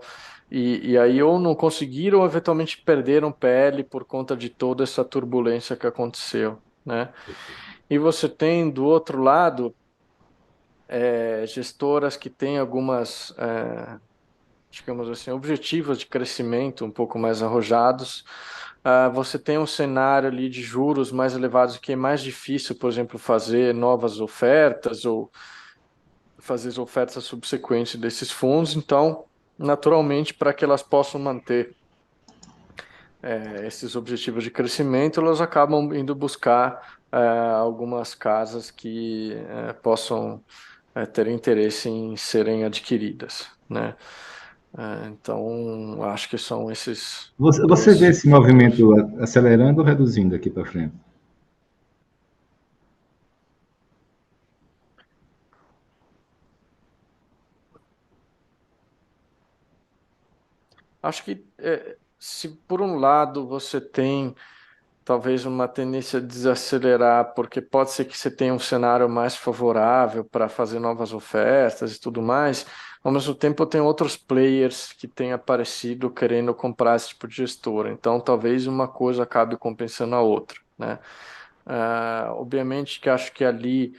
e aí ou não conseguiram, ou eventualmente perderam PL por conta de toda essa turbulência que aconteceu, né? E você tem do outro lado gestoras que têm algumas, digamos assim, objetivos de crescimento um pouco mais arrojados. Você tem um cenário ali de juros mais elevados que é mais difícil, por exemplo, fazer novas ofertas ou fazer as ofertas subsequentes desses fundos. Então, naturalmente, para que elas possam manter esses objetivos de crescimento, elas acabam indo buscar algumas casas que possam ter interesse em serem adquiridas, né? Então, acho que são esses Você vê dois esse fatores. movimento acelerando ou reduzindo aqui para frente? Acho que se por um lado você tem talvez uma tendência a desacelerar, porque pode ser que você tenha um cenário mais favorável para fazer novas ofertas e tudo mais. Ao mesmo tempo, tem outros players que têm aparecido querendo comprar esse tipo de gestora. Então, talvez uma coisa acabe compensando a outra, né? Obviamente que acho que ali,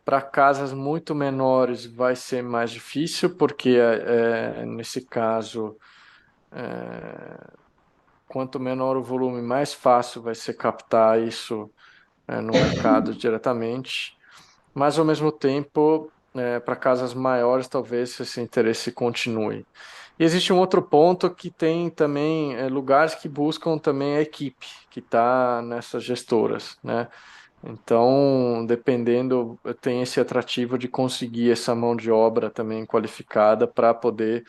para casas muito menores, vai ser mais difícil, porque nesse caso quanto menor o volume, mais fácil vai ser captar isso no mercado diretamente. Mas, ao mesmo tempo, para casas maiores, talvez esse interesse continue. E existe um outro ponto que tem também lugares que buscam também a equipe que está nessas gestoras, né? Então, dependendo, tem esse atrativo de conseguir essa mão de obra também qualificada para poder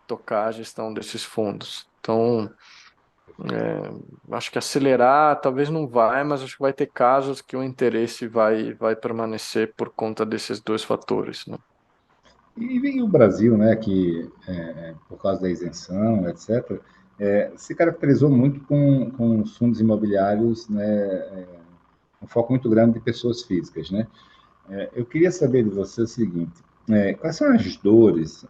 tocar a gestão desses fundos. Então, acho que acelerar talvez não vai, mas acho que vai ter casos que o interesse vai permanecer por conta desses dois fatores, né? E o Brasil, né, que por causa da isenção, etc., se caracterizou muito com os fundos imobiliários, né, um foco muito grande de pessoas físicas, né? Eu queria saber de você o seguinte: quais são as dores,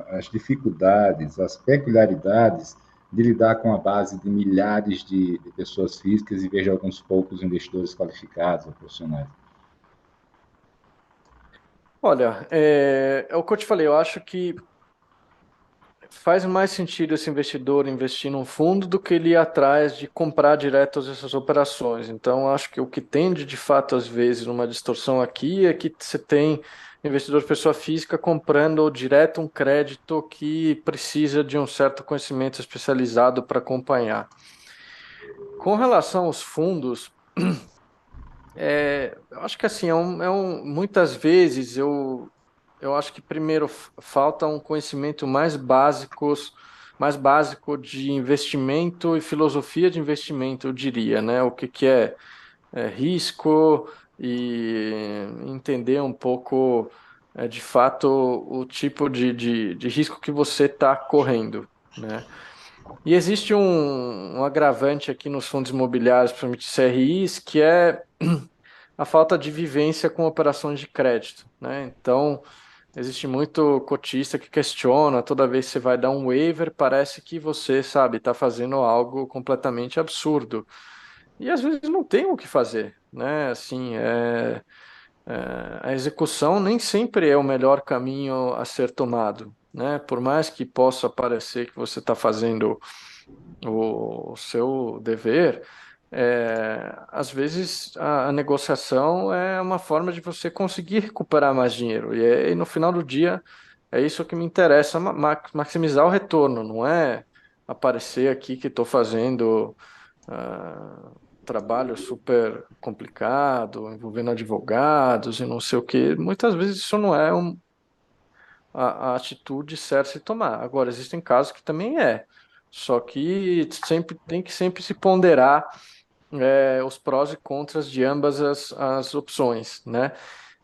as dificuldades, as peculiaridades de lidar com a base de milhares de pessoas físicas em vez de alguns poucos investidores qualificados ou profissionais? Olha, é o que eu te falei, eu acho que faz mais sentido esse investidor investir num fundo do que ele ir atrás de comprar direto essas operações. Então, acho que o que tende de fato, às vezes, uma distorção aqui é que você tem investidor pessoa física comprando direto um crédito que precisa de um certo conhecimento especializado para acompanhar. Com relação aos fundos, eu acho que assim, muitas vezes eu acho que primeiro falta um conhecimento mais básico de investimento e filosofia de investimento, eu diria, né? O que que é risco e entender um pouco de fato o tipo de risco que você está correndo, né? E existe um agravante aqui nos fundos imobiliários, principalmente CRIs, que é a falta de vivência com operações de crédito, né? Então, existe muito cotista que questiona, toda vez que você vai dar um waiver, parece que você, sabe, está fazendo algo completamente absurdo. E às vezes não tem o que fazer, né? Assim, a execução nem sempre é o melhor caminho a ser tomado, né? Por mais que possa parecer que você está fazendo o seu dever, às vezes a negociação é uma forma de você conseguir recuperar mais dinheiro. E no final do dia é isso que me interessa, maximizar o retorno, não é aparecer aqui que estou fazendo trabalho super complicado, envolvendo advogados e não sei o quê. Muitas vezes isso não é a atitude certa a se tomar. Agora, existem casos que também é. Só que sempre tem que sempre se ponderar os prós e contras de ambas as opções, né?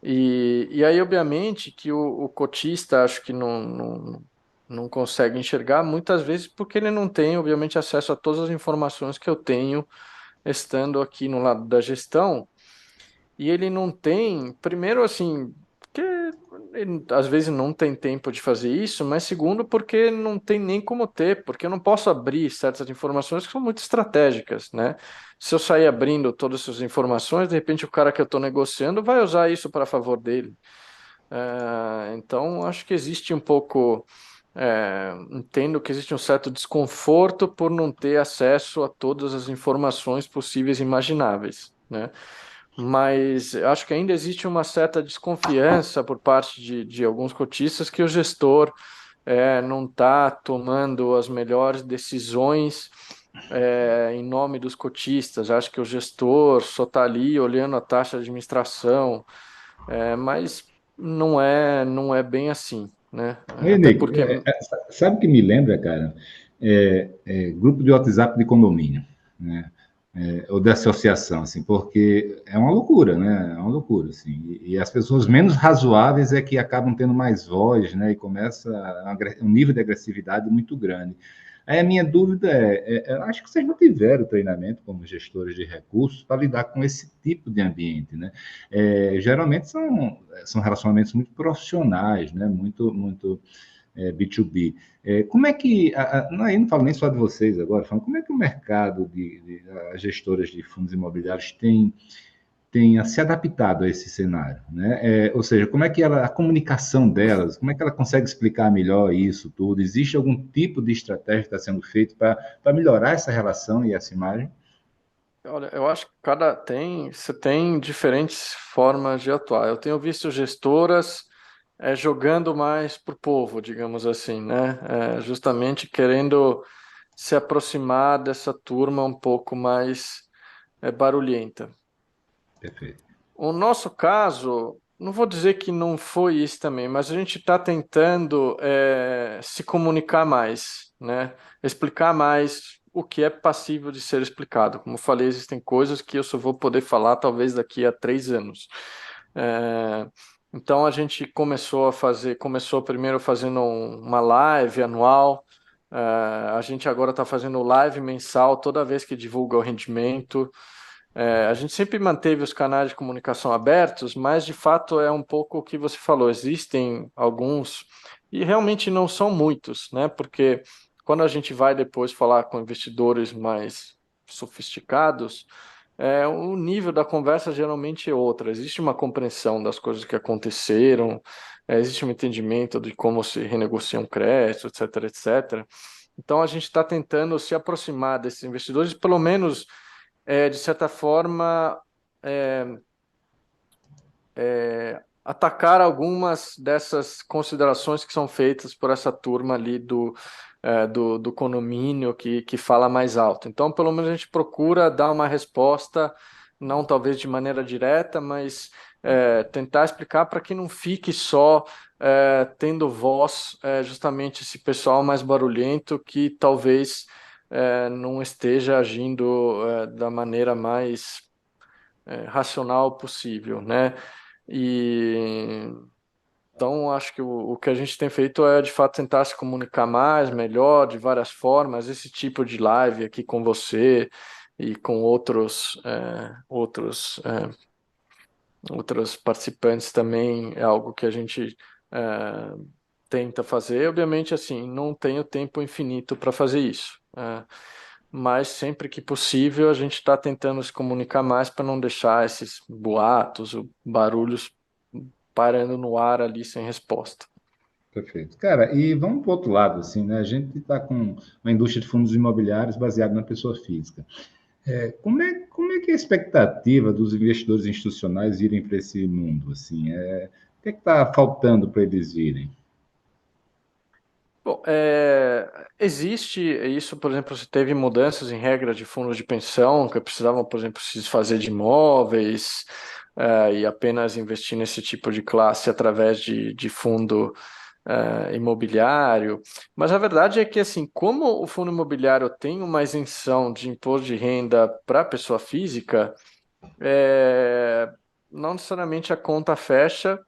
E aí, obviamente, que o cotista acho que não consegue enxergar muitas vezes porque ele não tem, obviamente, acesso a todas as informações que eu tenho estando aqui no lado da gestão, e ele não tem, primeiro assim, porque ele às vezes não tem tempo de fazer isso, mas segundo, porque não tem nem como ter, porque eu não posso abrir certas informações que são muito estratégicas, né? Se eu sair abrindo todas essas informações, de repente o cara que eu estou negociando vai usar isso para favor dele. Então, acho que existe um pouco. Entendo que existe um certo desconforto por não ter acesso a todas as informações possíveis e imagináveis, né? Mas acho que ainda existe uma certa desconfiança por parte de alguns cotistas que o gestor não está tomando as melhores decisões em nome dos cotistas. Acho que o gestor só está ali olhando a taxa de administração, mas não é bem assim, né? Ei, Até Nick, porque sabe o que me lembra, cara? Grupo de WhatsApp de condomínio, né? Ou de associação, assim, porque é uma loucura, né? É uma loucura, assim. E as pessoas menos razoáveis é que acabam tendo mais voz, né? E começa um nível de agressividade muito grande. Aí a minha dúvida eu acho que vocês não tiveram treinamento como gestores de recursos para lidar com esse tipo de ambiente, né? Geralmente são relacionamentos muito profissionais, né? Muito B2B. Como é que, não, eu não falo nem só de vocês agora, falo, como é que o mercado as gestoras de fundos imobiliários tem se adaptado a esse cenário, né? Ou seja, como é que a comunicação delas, como é que ela consegue explicar melhor isso tudo? Existe algum tipo de estratégia que está sendo feito para melhorar essa relação e essa imagem? olha, eu acho que você tem diferentes formas de atuar. Eu tenho visto gestoras jogando mais pro povo, digamos assim, né? Justamente querendo se aproximar dessa turma um pouco mais barulhenta. Perfeito. O nosso caso, não vou dizer que não foi isso também, mas a gente está tentando se comunicar mais, né? Explicar mais o que é passível de ser explicado. Como eu falei, existem coisas que eu só vou poder falar talvez daqui a 3 anos. É, então a gente começou primeiro fazendo uma live anual. A gente agora está fazendo live mensal toda vez que divulga o rendimento. A gente sempre manteve os canais de comunicação abertos, mas de fato é um pouco o que você falou. Existem alguns, e realmente não são muitos, né? Porque quando a gente vai depois falar com investidores mais sofisticados, o nível da conversa geralmente é outra. Existe uma compreensão das coisas que aconteceram, existe um entendimento de como se renegocia um crédito, etc, etc. Então a gente está tentando se aproximar desses investidores, pelo menos de certa forma, é, atacar algumas dessas considerações que são feitas por essa turma ali do condomínio que fala mais alto. Então, pelo menos a gente procura dar uma resposta, não talvez de maneira direta, mas tentar explicar para que não fique só tendo voz justamente esse pessoal mais barulhento que talvez não esteja agindo da maneira mais racional possível, né? E Então, acho que o que a gente tem feito é, de fato, tentar se comunicar mais, melhor, de várias formas. Esse tipo de live aqui com você e com outros participantes também é algo que a gente é, tenta fazer. Obviamente, assim, não tenho tempo infinito para fazer isso. Mas sempre que possível, a gente está tentando se comunicar mais para não deixar esses boatos, barulhos parando no ar ali sem resposta. Perfeito. Cara, e vamos para o outro lado, assim, né? A gente está com uma indústria de fundos imobiliários baseada na pessoa física. Como é que é a expectativa dos investidores institucionais irem para esse mundo, assim? O que é que está faltando para eles irem? Bom, existe isso, por exemplo, se teve mudanças em regra de fundos de pensão, que precisavam, por exemplo, se desfazer de imóveis, e apenas investir nesse tipo de classe através de fundo imobiliário. Mas a verdade é que, assim, como o fundo imobiliário tem uma isenção de imposto de renda para pessoa física, é, não necessariamente a conta fecha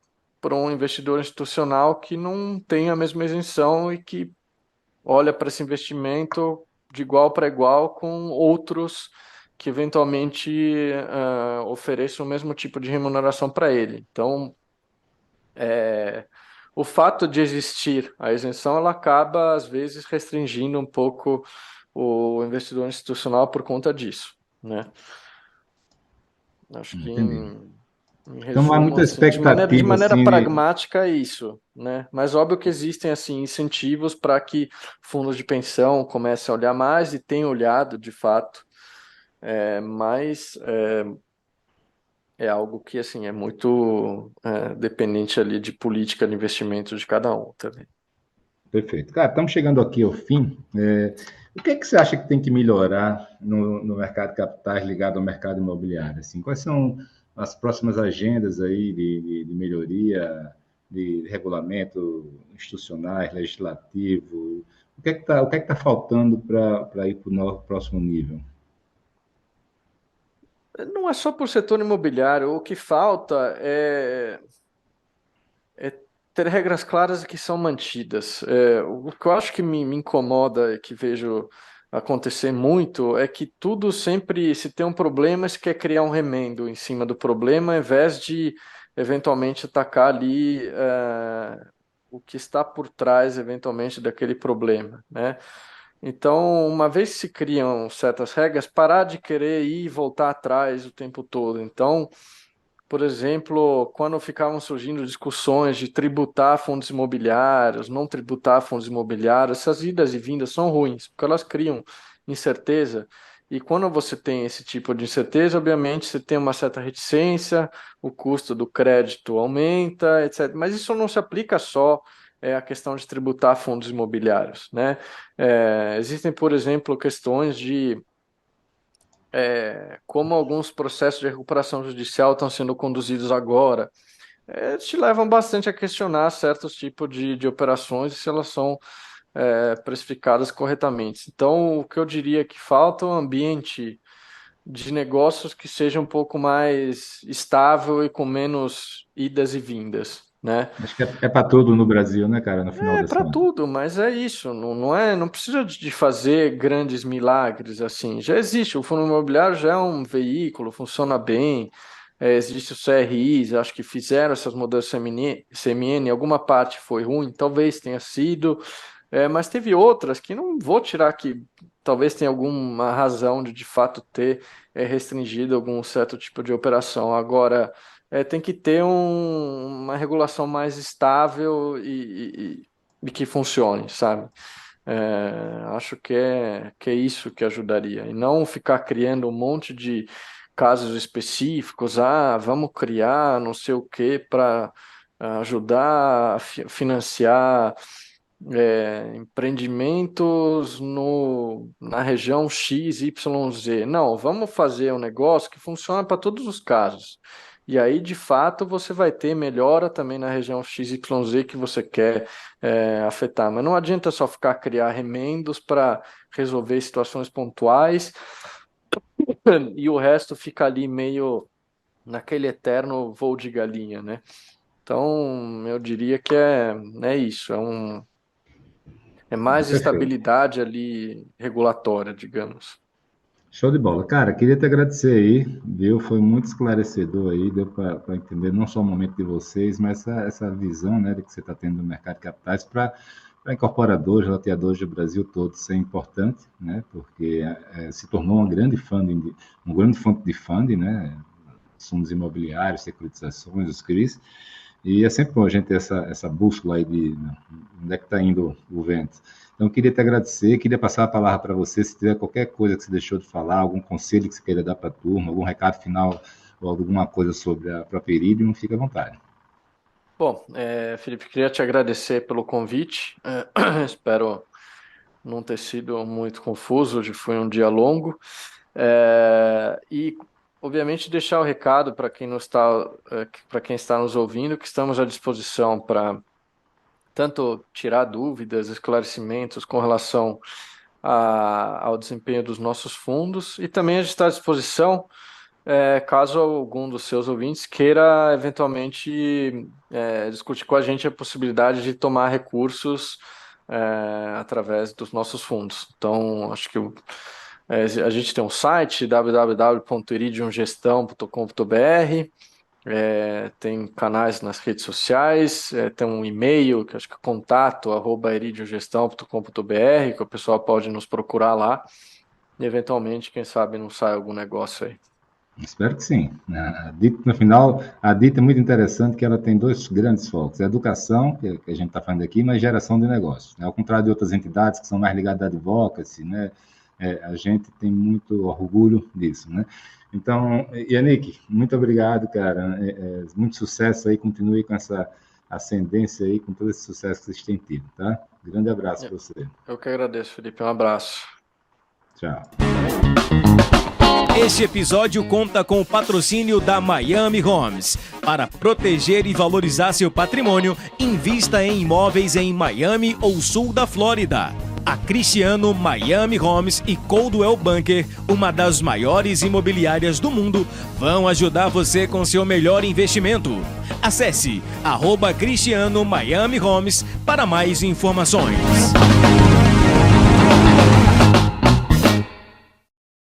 para um investidor institucional que não tem a mesma isenção e que olha para esse investimento de igual para igual com outros que eventualmente ofereçam o mesmo tipo de remuneração para ele. Então, o fato de existir a isenção, ela acaba, às vezes, restringindo um pouco o investidor institucional por conta disso, né? Acho que Entendi. em Então, não há resumo, muita assim, de expectativa, maneira assim, de... pragmática é isso, né? Mas óbvio que existem assim incentivos para que fundos de pensão comecem a olhar mais e têm olhado de fato, mas é algo que assim é muito dependente ali de política de investimento de cada um também. Perfeito. Cara, estamos chegando aqui ao fim. O que é que você acha que tem que melhorar no mercado de capitais ligado ao mercado imobiliário? Assim, quais são as próximas agendas aí de melhoria, de regulamento institucionais, legislativo? O que é que tá faltando para ir para o próximo nível? Não é só por setor imobiliário, o que falta é ter regras claras que são mantidas. O que eu acho que me incomoda e que vejo acontecer muito é que tudo sempre, se tem um problema, se quer criar um remendo em cima do problema, ao invés de eventualmente atacar ali o que está por trás, eventualmente, daquele problema, né? Então, uma vez que se criam certas regras, parar de querer ir e voltar atrás o tempo todo. Então, por exemplo, quando ficavam surgindo discussões de tributar fundos imobiliários, não tributar fundos imobiliários, essas idas e vindas são ruins, porque elas criam incerteza. E quando você tem esse tipo de incerteza, obviamente você tem uma certa reticência, o custo do crédito aumenta, etc. Mas isso não se aplica só à questão de tributar fundos imobiliários, né? Existem, por exemplo, questões de como alguns processos de recuperação judicial estão sendo conduzidos agora, te levam bastante a questionar certos tipos de operações e se elas são precificadas corretamente. Então, o que eu diria que falta é um ambiente de negócios que seja um pouco mais estável e com menos idas e vindas, né? Acho que é para tudo no Brasil, né, cara, no final É das para contas. tudo, mas é isso. Não precisa de fazer grandes milagres assim. Já existe, o fundo imobiliário já é um veículo, funciona bem. Existe o CRIs, acho que fizeram essas mudanças CMN, alguma parte foi ruim, talvez tenha sido, mas teve outras que não vou tirar que talvez tenha alguma razão de fato ter restringido algum certo tipo de operação. Agora, tem que ter uma regulação mais estável e que funcione, sabe? Acho que é isso que ajudaria. E não ficar criando um monte de casos específicos. Ah, vamos criar não sei o que para ajudar a financiar empreendimentos na região X, Y, Z. Não, vamos fazer um negócio que funciona para todos os casos. E aí, de fato, você vai ter melhora também na região X, Y, Z que você quer afetar. Mas não adianta só ficar criar remendos para resolver situações pontuais e o resto fica ali meio naquele eterno voo de galinha, né? Então, eu diria que é isso, é mais Perfeito. estabilidade ali regulatória, digamos. Show de bola. Cara, queria te agradecer aí, viu? Foi muito esclarecedor aí, deu para entender não só o momento de vocês, mas essa visão, né, de que você está tendo no mercado de capitais para incorporadores, loteadores do Brasil todo. Isso é importante, né? Porque se tornou uma grande fonte de funding, né? Os fundos imobiliários, securitizações, os CRIs. E é sempre bom a gente ter essa bússola aí de onde é que está indo o vento. Então, eu queria te agradecer, queria passar a palavra para você, se tiver qualquer coisa que você deixou de falar, algum conselho que você queira dar para a turma, algum recado final ou alguma coisa sobre a própria Iridium, fique à vontade. Bom, Felipe, queria te agradecer pelo convite. Espero não ter sido muito confuso, hoje foi um dia longo. E, obviamente, deixar o recado para quem está nos ouvindo, que estamos à disposição para tanto tirar dúvidas, esclarecimentos com relação ao desempenho dos nossos fundos, e também a gente está à disposição caso algum dos seus ouvintes queira eventualmente discutir com a gente a possibilidade de tomar recursos através dos nossos fundos. Então, acho que a gente tem um site, www.iridiumgestão.com.br, tem canais nas redes sociais, tem um e-mail, que acho que é contato@iridiumgestão.com.br, que o pessoal pode nos procurar lá, e eventualmente, quem sabe, não sai algum negócio aí. Espero que sim. No final, a DITA é muito interessante, que ela tem dois grandes focos: a educação, que a gente está falando aqui, mas geração de negócios. Ao contrário de outras entidades que são mais ligadas à advocacy, né? A gente tem muito orgulho disso, né? Então, Yannick, muito obrigado, cara. Muito sucesso aí, continue com essa ascendência aí, com todo esse sucesso que vocês têm tido, tá? Grande abraço para você. Eu que agradeço, Felipe. Um abraço. Tchau. Este episódio conta com o patrocínio da Miami Homes. Para proteger e valorizar seu patrimônio, invista em imóveis em Miami ou sul da Flórida. A Cristiano, Miami Homes e Coldwell Banker, uma das maiores imobiliárias do mundo, vão ajudar você com seu melhor investimento. Acesse @Cristiano Miami Homes para mais informações.